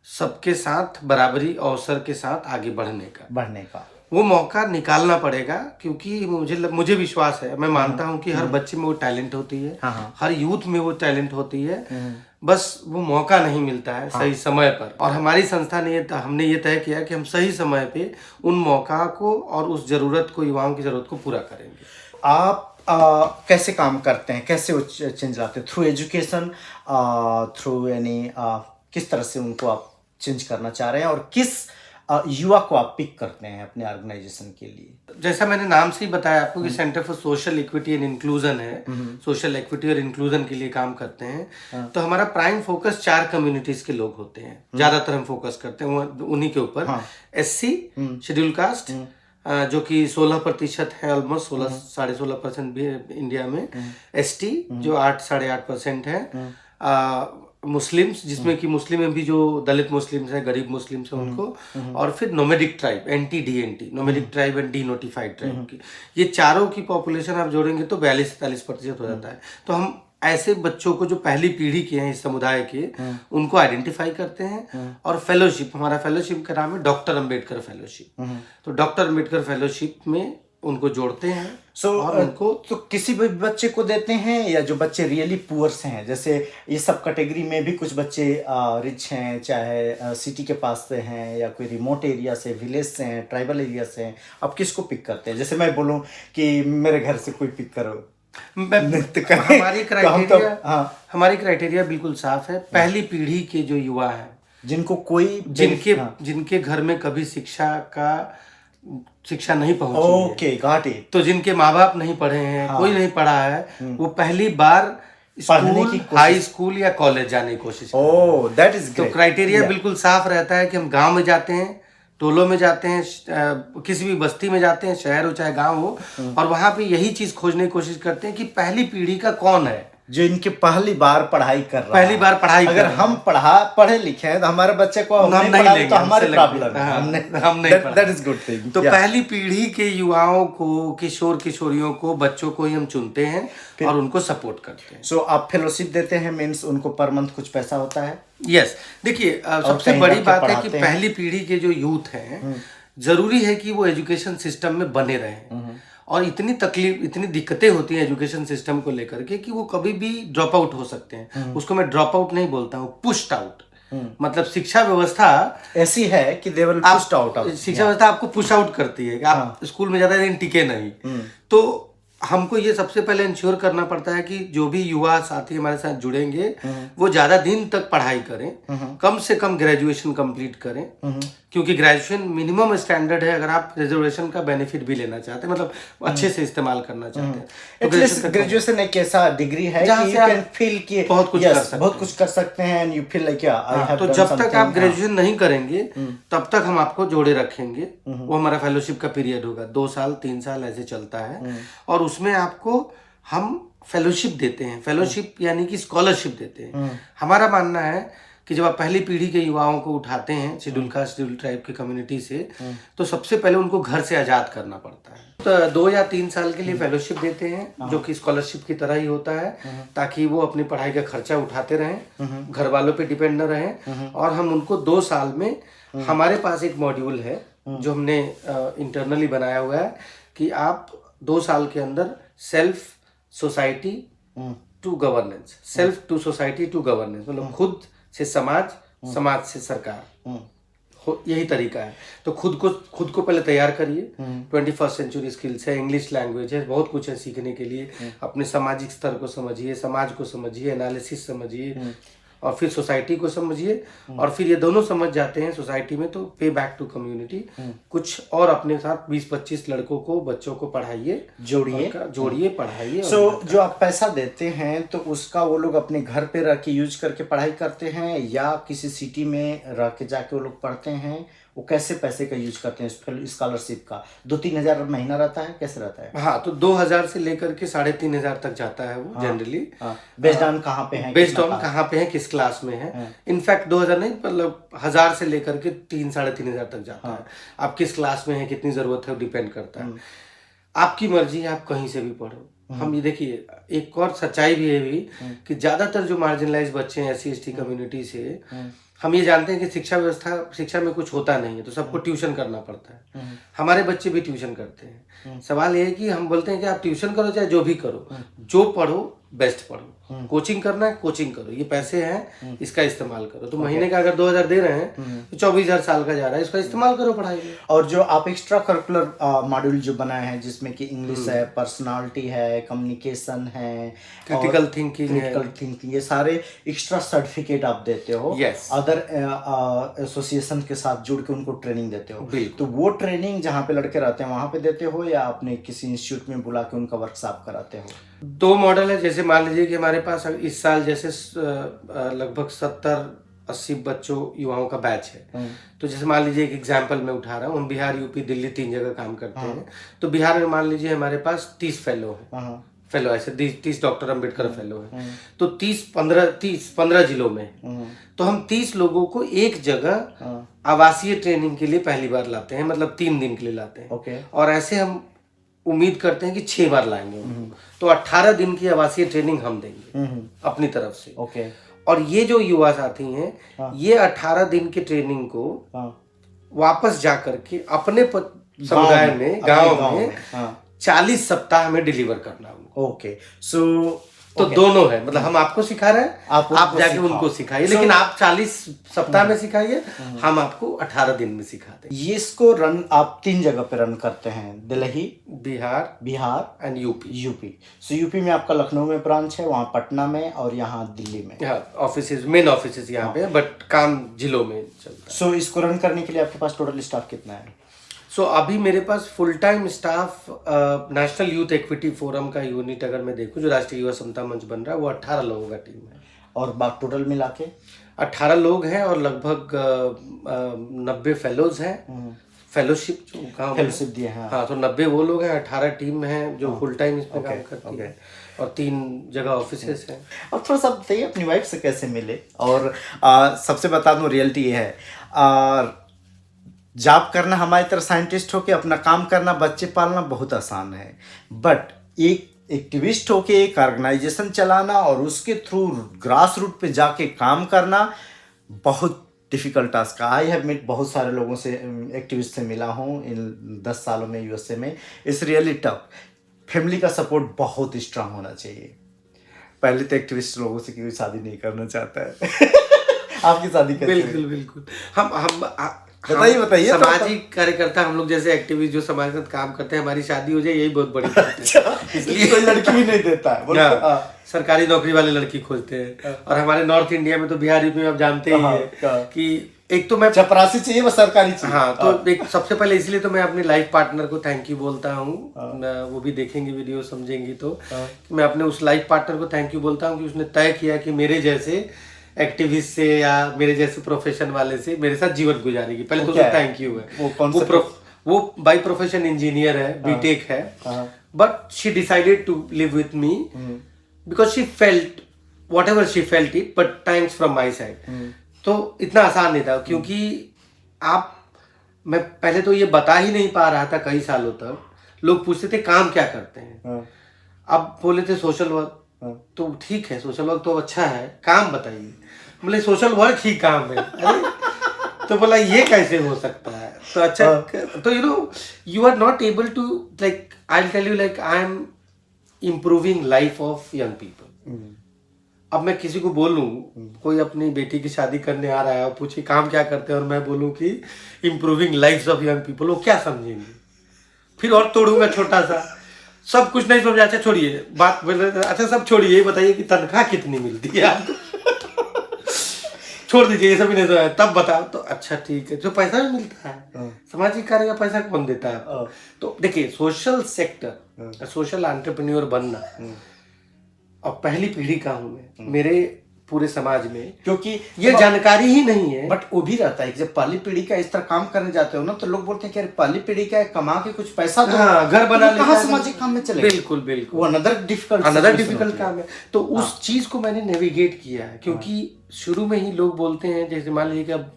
सबके साथ बराबरी अवसर के साथ आगे बढ़ने का। वो मौका निकालना पड़ेगा, क्योंकि मुझे विश्वास है, मैं मानता हूँ कि हर बच्चे में वो टैलेंट होती है, हर यूथ में वो टैलेंट होती है। बस वो मौका नहीं मिलता है सही समय पर। और हमारी संस्था ने हमने ये तय किया कि हम सही समय पे उन मौका को और उस जरूरत को, युवाओं की जरूरत को पूरा करेंगे। आप कैसे काम करते हैं, कैसे वो चेंज लाते हैं? थ्रू एजुकेशन, थ्रू यानी किस तरह से उनको आप चेंज करना चाह रहे हैं, और किस युवा को आप पिक करते हैं अपने ऑर्गेनाइजेशन के लिए? जैसा मैंने नाम से ही बताया आपको कि centre for social equity and inclusion है, सोशल इक्विटी और इंक्लूजन के लिए काम करते हैं। तो हमारा प्राइम फोकस 4 कम्युनिटीज के लोग होते हैं, ज्यादातर हम फोकस करते हैं उन्हीं के ऊपर। SC, शेड्यूल कास्ट, जो कि 16% है, ऑलमोस्ट 16.5% भी है इंडिया में। ST जो 8-8.5% है। मुस्लिम्स, जिसमें कि मुस्लिम में भी जो दलित मुस्लिम्स हैं, गरीब मुस्लिम्स हैं उनको, और फिर nomadic tribe, NT-DNT, nomadic tribe and D notified tribe की, ये चारों की पॉपुलेशन आप जोड़ेंगे तो 42-43% हो जाता है। तो हम ऐसे बच्चों को जो पहली पीढ़ी के हैं इस समुदाय के, उनको आइडेंटिफाई करते हैं। और फेलोशिप, हमारा फेलोशिप का नाम है डॉक्टर अम्बेडकर फेलोशिप। तो डॉक्टर अम्बेडकर फेलोशिप में उनको जोड़ते हैं। और उनको तो किसी भी बच्चे को देते हैं, या जो बच्चे रियली पुअर से हैं, जैसे ये सब कैटेगरी में भी कुछ बच्चे रिच हैं, चाहे सिटी के पास से हैं या कोई रिमोट एरिया से, विलेज से हैं, ट्राइबल एरिया से हैं, आप किसको पिक करते हैं? जैसे मैं बोलूँ कि मेरे घर से कोई पिक करो, हमारी क्राइटेरिया बिल्कुल साफ है। पहली पीढ़ी के जो युवा हैं, जिनको कोई जिनके घर में कभी शिक्षा नहीं पहुंची, ओके गॉट इट, तो जिनके माँ बाप नहीं पढ़े हैं, कोई नहीं पढ़ा है, वो पहली बार स्कूल, हाई स्कूल या कॉलेज जाने की कोशिश करते हैं। दैट इज तो क्राइटेरिया बिल्कुल साफ रहता है कि हम गांव में जाते हैं, टोलों में जाते हैं, किसी भी बस्ती में जाते हैं, शहर हो चाहे गांव हो, और वहां पे यही चीज खोजने की कोशिश करते हैं कि पहली पीढ़ी का कौन है जो इनके पहली बार पढ़ाई कर रहा है। पहली बार पढ़ाई अगर हम पढ़े लिखे हैं तो हमारे बच्चे को हम नहीं पढ़ा तो हमारे प्रॉब्लम है, हम नहीं। That is good thing. तो पहली पीढ़ी के युवाओं को, किशोर किशोरियों को, बच्चों को ही हम चुनते हैं और उनको सपोर्ट करते हैं। सो आप फेलोशिप देते हैं, मीन्स उनको पर मंथ कुछ पैसा होता है? यस, देखिए सबसे बड़ी बात है कि पहली पीढ़ी के जो यूथ हैं, जरूरी है कि वो एजुकेशन सिस्टम में बने रहें। और इतनी दिक्कतें होती हैं एजुकेशन सिस्टम को लेकर के कि वो कभी भी ड्रॉप आउट हो सकते हैं। उसको मैं ड्रॉप आउट नहीं बोलता हूँ, पुश्ड आउट। मतलब शिक्षा व्यवस्था ऐसी है कि दे विल पुश्ड आउट। शिक्षा व्यवस्था आपको पुश आउट करती है कि आप स्कूल में ज्यादा दिन टिके नहीं। तो हमको ये सबसे पहले इंश्योर करना पड़ता है कि जो भी युवा साथी हमारे साथ जुड़ेंगे वो ज्यादा दिन तक पढ़ाई करें, कम से कम ग्रेजुएशन कंप्लीट करें, क्योंकि ग्रेजुएशन मिनिमम स्टैंडर्ड है अगर आप रिजर्वेशन का बेनिफिट भी लेना चाहते हैं, मतलब अच्छे से इस्तेमाल करना चाहते हैं। तो ग्रेजुएशन एक ऐसा डिग्री है कि यू कैन फील कि बहुत कुछ कर सकते हैं and you feel like I have. तो जब तक आप ग्रेजुएशन नहीं करेंगे तब तक हम आपको जोड़े रखेंगे। वो हमारा फेलोशिप का पीरियड होगा, 2 साल 3 साल ऐसे चलता है। और उसमें आपको हम फेलोशिप देते हैं। फेलोशिप यानी कि स्कॉलरशिप देते हैं। हमारा मानना है कि जब आप पहली पीढ़ी के युवाओं को उठाते हैं शेड्यूल कास्ट, शेड्यूल ट्राइब की कम्युनिटी से, तो सबसे पहले उनको घर से आजाद करना पड़ता है। तो 2 या 3 साल के लिए फेलोशिप देते हैं, जो कि स्कॉलरशिप की तरह ही होता है, ताकि वो अपनी पढ़ाई का खर्चा उठाते रहें, घर वालों पे डिपेंड न रहें। और हम उनको 2 साल में, हमारे पास एक मॉड्यूल है जो हमने इंटरनली बनाया हुआ है कि आप 2 साल के अंदर self society to governance, self to society to governance, मतलब खुद से समाज, समाज से सरकार, यही तरीका है। तो खुद को पहले तैयार करिए। 21st सेंचुरी स्किल्स है, इंग्लिश लैंग्वेज है, बहुत कुछ है सीखने के लिए। अपने सामाजिक स्तर को समझिए, समाज को समझिए, एनालिसिस समझिए, और फिर सोसाइटी को समझिए। और फिर ये दोनों समझ जाते हैं सोसाइटी में तो पे बैक टू कम्युनिटी। कुछ और अपने साथ 20-25 लड़कों को, बच्चों को पढ़ाइए, जोड़िए पढ़ाइए। जो आप पैसा देते हैं तो उसका वो लोग अपने घर पे रह के यूज करके पढ़ाई करते हैं, या किसी सिटी में रह के जाके वो लोग पढ़ते हैं? वो कैसे पैसे का यूज करते हैं स्कॉलरशिप का? 2-3 हज़ार महीना रहता है, कैसे रहता है? हाँ, तो 2000 से लेकर के 3,500 तक जाता है वो जनरली। बेस्ड ऑन कहाँ पे है, बेस्ड ऑन कहाँ पे है, किस क्लास में है। इनफैक्ट 2000 नहीं, मतलब 1000 से लेकर के 3-3,500 तक जाता है। आप किस क्लास में है, कितनी जरूरत है, वो डिपेंड करता है। आपकी मर्जी है, आप कहीं से भी पढ़ो। हम ये देखिए, एक और सच्चाई भी है भी कि ज्यादातर जो मार्जिनलाइज बच्चे हैं SC ST कम्युनिटी से, हम ये जानते हैं कि शिक्षा में कुछ होता नहीं है, तो सबको ट्यूशन करना पड़ता है। हमारे बच्चे भी ट्यूशन करते हैं। सवाल ये है कि हम बोलते हैं कि आप ट्यूशन करो चाहे जो भी करो, जो पढ़ो बेस्ट पढ़ो। कोचिंग करना है कोचिंग करो, ये पैसे हैं इसका इस्तेमाल करो। तो महीने का अगर 2000 दे रहे हैं तो 24,000 साल का जा रहा है, इसका इस्तेमाल करो पढ़ाई में। और जो आप एक्स्ट्रा करिकुलर मॉड्यूल जो बनाए हैं जिसमें कि इंग्लिश है, पर्सनालिटी है, कम्युनिकेशन है, क्रिटिकल थिंकिंग, ये सारे एक्स्ट्रा सर्टिफिकेट आप देते हो। अदर एसोसिएशन के साथ जुड़ के उनको ट्रेनिंग देते हो। तो वो ट्रेनिंग जहाँ पे लड़के रहते हैं वहां पे देते हो या अपने किसी इंस्टीट्यूट में बुला के उनका वर्कशॉप कराते हो? 2 मॉडल है। जैसे मान लीजिए कि हमारे पास इस साल जैसे लगभग 70-80 बच्चों युवाओं का बैच है। तो जैसे मान लीजिए एक एग्जाम्पल मैं उठा रहा हूँ, हम बिहार, यूपी, दिल्ली 3 जगह काम करते हैं। तो बिहार में मान लीजिए हमारे पास 30 फेलो है, फेलो ऐसे 30 डॉक्टर अम्बेडकर फेलो है। तो 15 जिलों में तो हम 30 लोगों को एक जगह आवासीय ट्रेनिंग के लिए पहली बार लाते हैं, मतलब 3 दिन के लिए लाते हैं। और ऐसे हम उम्मीद करते हैं कि 6 बार लाएंगे उनको। तो 18 दिन की आवासीय ट्रेनिंग हम देंगे अपनी तरफ से। और ये जो युवा साथी हैं ये 18 दिन की ट्रेनिंग को वापस जा करके अपने समुदाय में, गांव में 40 सप्ताह में डिलीवर करना उनको। तो दोनों है, मतलब हम आपको सिखा रहे हैं, आप जाके उनको सिखाइए, लेकिन आप 40 सप्ताह में सिखाइए, हम आपको 18 दिन में सिखाते हैं। ये इसको रन आप 3 जगह पे रन करते हैं, Delhi, Bihar and UP. So UP में आपका लखनऊ में ब्रांच है, वहाँ पटना में और यहाँ दिल्ली में। ऑफिस, मेन ऑफिस यहाँ पे, बट काम जिलों में चलता है। सो इसको रन करने के लिए आपके पास टोटल स्टाफ कितना है? अभी मेरे पास full time staff national youth equity forum का यूनिट अगर मैं देखूं जो राष्ट्रीय युवा समता मंच बन रहा है, वो 18 लोगों का टीम है। और बाकी टोटल मिला के 18 लोग हैं और लगभग 90 फेलोज हैं। फेलोशिप दिए हैं। हाँ, तो 90 वो लोग हैं, 18 टीम है जो फुल टाइम इसमें काम करती है और 3 जगह ऑफिसेस हैं। अब थोड़ा सा बताइए अपनी वाइफ से कैसे मिले? और सबसे बता दूं रियलिटी ये है, जॉब करना हमारी तरह साइंटिस्ट होके अपना काम करना, बच्चे पालना बहुत आसान है, बट एक एक्टिविस्ट होके एक ऑर्गेनाइजेशन चलाना और उसके थ्रू ग्रास रूट पे जाके काम करना बहुत डिफिकल्ट टास्क है। आई हैव मेट बहुत सारे लोगों से, एक्टिविस्ट से मिला हूँ इन 10 सालों में यूएसए में। It's really tough. फैमिली का सपोर्ट बहुत स्ट्रांग होना चाहिए। पहले तो एक्टिविस्ट लोगों से कोई शादी नहीं करना चाहता है। आपकी शादी कैसे? बिल्कुल हम बताइए। सामाजिक कार्यकर्ता हम लोग जैसे एक्टिविस्ट जो समाज में काम करते हैं, हमारी शादी हो जाए यही बहुत बड़ी बात है। इसलिए कोई लड़की ही नहीं देता है। सरकारी नौकरी वाले लड़की खोजते हैं। और हमारे नॉर्थ इंडिया में तो बिहार, यूपी में आप जानते ही हैं कि एक तो मैं चपरासी चाहिए, बस सरकारी चाहिए। हाँ, तो एक सबसे पहले इसलिए तो मैं अपने लाइफ पार्टनर को थैंक यू बोलता हूँ। वो भी देखेंगी वीडियो, समझेंगी तो कि मैं अपने उस लाइफ पार्टनर को थैंक यू बोलता हूँ कि उसने तय किया कि मेरे जैसे एक्टिविस्ट से या मेरे जैसे प्रोफेशन वाले से मेरे साथ जीवन गुजारेगी। पहले तो उसको थैंक यू है। वो बाय प्रोफेशन इंजीनियर है, बीटेक है, but she decided to live with me because she felt whatever she felt it, but thanks from my side. तो इतना आसान नहीं था, क्योंकि मैं पहले तो ये बता ही नहीं पा रहा था कई सालों तक। लोग पूछते थे काम क्या करते हैं, अब बोले थे सोशल वर्क। तो ठीक है, सोशल वर्क तो अच्छा है, काम बताइए। बोले सोशल वर्क ही काम है। तो बोला ये कैसे हो सकता है? तो अच्छा, तो you are not able to, like I will tell you, like I am improving life of young people. अब मैं किसी को बोलूं, कोई अपनी बेटी की शादी करने आ रहा है और पूछे काम क्या करते हैं, और मैं बोलूं कि improving life of young people, वो क्या समझेंगे? फिर और तोड़ूंगा छोटा सा, सब कुछ नहीं समझा। अच्छा छोड़िए बात, अच्छा सब छोड़िए, ये बताइए कि तनख्वाह कितनी मिलती है आपको? छोड़ दीजिए, ये सब नहीं समझा, तब बताओ। तो अच्छा ठीक है, जो पैसा भी मिलता है सामाजिक कार्य का पैसा कौन देता है? तो देखिए, सोशल सेक्टर, सोशल एंटरप्रेन्योर बनना, और पहली पीढ़ी का हूं मैं मेरे पूरे समाज में, क्योंकि ये जानकारी ही नहीं है। बट वो भी रहता है कि जब पहली पीढ़ी का इस तरह काम करने जाते हो ना, तो लोग बोलते हैं कि अरे पहली पीढ़ी का है, कमा के कुछ पैसा दो, घर बना ले, कहाँ सामाजिक काम में चले? बिल्कुल वो अनदर डिफिकल्ट काम है। तो उस चीज को मैंने नेविगेट किया है, क्योंकि शुरू में ही लोग बोलते हैं, जैसे मान लीजिए कि अब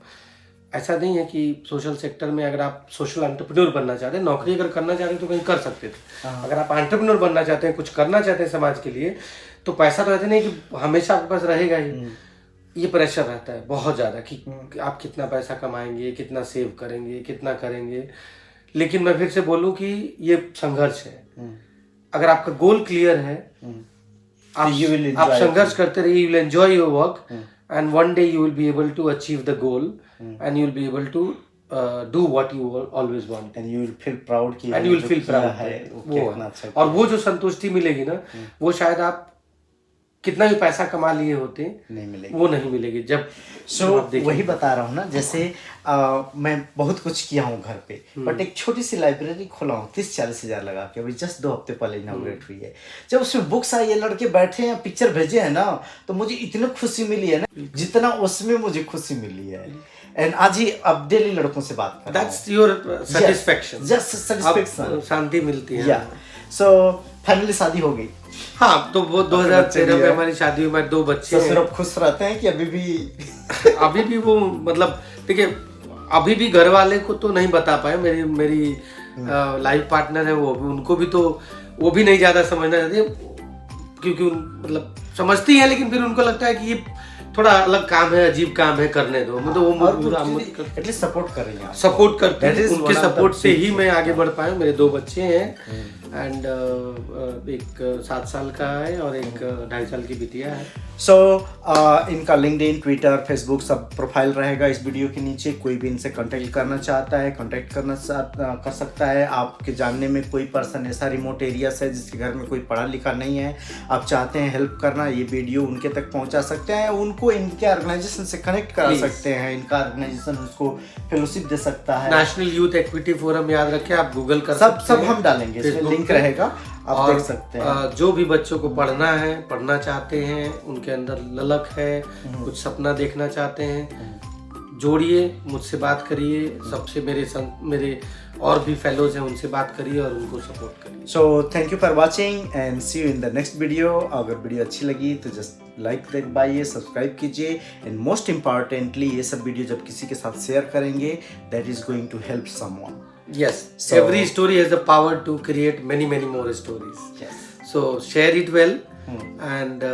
ऐसा नहीं है कि सोशल सेक्टर में अगर आप सोशल एंटरप्रेन्योर बनना चाहते हैं, नौकरी अगर करना चाहते हैं तो कहीं कर सकते थे। अगर आप एंटरप्रेन्योर बनना चाहते हैं, कुछ करना चाहते हैं समाज के लिए, तो पैसा तो ऐसे नहीं कि हमेशा आपके पास रहेगा ही। ये प्रेशर रहता है बहुत ज़्यादा कि आप कितना पैसा कमाएंगे, कितना सेव करेंगे, कितना करेंगे। लेकिन मैं फिर से बोलूँ कि ये संघर्ष है। अगर आपका गोल क्लियर है आप संघर्ष करते रहिए, you will enjoy your work and one day you will be able to achieve the goal and you will be able to do what you always want and you will feel proud कि and you will feel proud है वो और वो जो संतुष्टि मिलेगी ना वो शायद आप कितना भी पैसा कमा लिए होते नहीं मिलेगी, वो नहीं मिलेगी जब वही बता रहा हूँ ना, जैसे मैं बहुत कुछ किया हूँ घर पे, बट एक छोटी सी लाइब्रेरी खोला हूँ 30-40 हज़ार लगा के, अभी जस्ट 2 हफ्ते पहले इनॉग्रेट हुई है। जब उसमें बुक्स आई है, लड़के बैठे हैं, पिक्चर भेजे हैं ना, तो मुझे इतनी खुशी मिली है ना जितना उसमें मुझे खुशी मिली है। एंड आज ही अब डेली लड़कों से बात कर रहा हूं। That's your satisfaction. Just satisfaction. शांति मिलती है। Yeah. So फाइनली शादी हो गई। हाँ, तो वो 2013 में हमारी शादी हुई, हमारे 2 बच्चे हैं। ससुर खुश रहते हैं कि अभी भी वो मतलब देखिए, अभी भी घर वाले को तो नहीं बता पाए, मेरी लाइफ पार्टनर है वो, उनको भी तो वो भी नहीं ज्यादा समझना चाहती, क्योंकि मतलब समझती है लेकिन फिर उनको लगता है कि ये थोड़ा अलग काम है, अजीब काम है, करने दो। मतलब वो एटलीस्ट सपोर्ट कर रही हैं, सपोर्ट करते हैं। उनके सपोर्ट से ही मैं आगे बढ़ पाया। मेरे 2 बच्चे हैं एंड एक 7 साल का है और एक 2.5 साल की बिटिया है। सो इनका लिंक्डइन, ट्विटर, फेसबुक सब प्रोफाइल रहेगा इस वीडियो के नीचे। कोई भी इनसे कांटेक्ट करना चाहता है, कांटेक्ट कर सकता है। आपके जानने में कोई पर्सन ऐसा रिमोट एरिया से जिसके घर में कोई पढ़ा लिखा नहीं है, आप चाहते हैं हेल्प करना, ये वीडियो उनके तक पहुंचा सकते हैं, उनको इनके ऑर्गेनाइजेशन से कनेक्ट करा सकते हैं। इनका ऑर्गेनाइजेशन उसको फेलोशिप दे सकता है। नेशनल यूथ एक्विटी फोरम याद रखें, आप गूगल कर सब हम डालेंगे, इसमें लिंक रहेगा, आप देख सकते हैं। जो भी बच्चों को पढ़ना है, पढ़ना चाहते हैं, उनके अंदर ललक है, कुछ सपना देखना चाहते हैं, जोड़िए, मुझसे बात करिए। सबसे मेरे और भी फेलोज हैं, उनसे बात करिए और उनको सपोर्ट करिए। So thank you for watching and see you in the next video. अगर वीडियो अच्छी लगी तो जस्ट लाइक दबाइए, सब्सक्राइब कीजिए एंड मोस्ट इम्पॉर्टेंटली ये सब वीडियो जब किसी के साथ शेयर करेंगे, that is going to help someone. Yes, so, every story has the power to create many more stories. Yes. So share it well and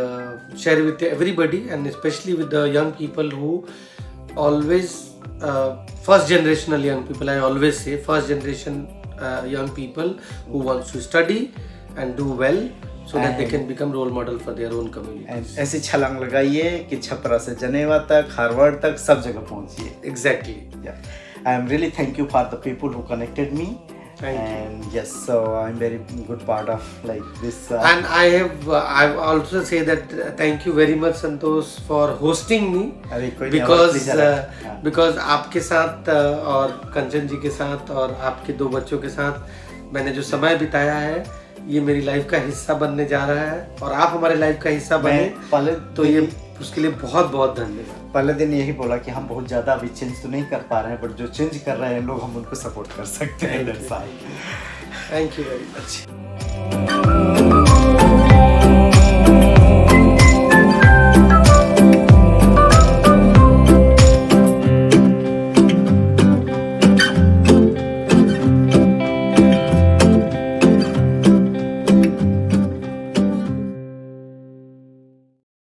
share with everybody, and especially with the young people who always first generational young people. I always say first generation young people who wants to study and do well so that they can become role model for their own community. ऐसी छलांग लगाइए कि छपरा से जनेवा तक, Harvard तक, सब जगह पहुंचिए। Exactly. Yeah. I'm really thank you for the people who connected me. Thank and you. Yes, so I'm very good part of like this. And I also say that thank you very much Santosh for hosting me, because आपके साथ और कंचन जी के साथ और आपके 2 बच्चों के साथ मैंने जो समय बिताया है, ये मेरी लाइफ का हिस्सा बनने जा रहा है और आप हमारे लाइफ का हिस्सा बने, तो ये उसके लिए बहुत धन्यवाद। पहले दिन यही बोला कि हम बहुत ज़्यादा अभी चेंज तो नहीं कर पा रहे हैं, बट जो चेंज कर रहे हैं लोग, हम उनको सपोर्ट कर सकते हैं। Thank you very much.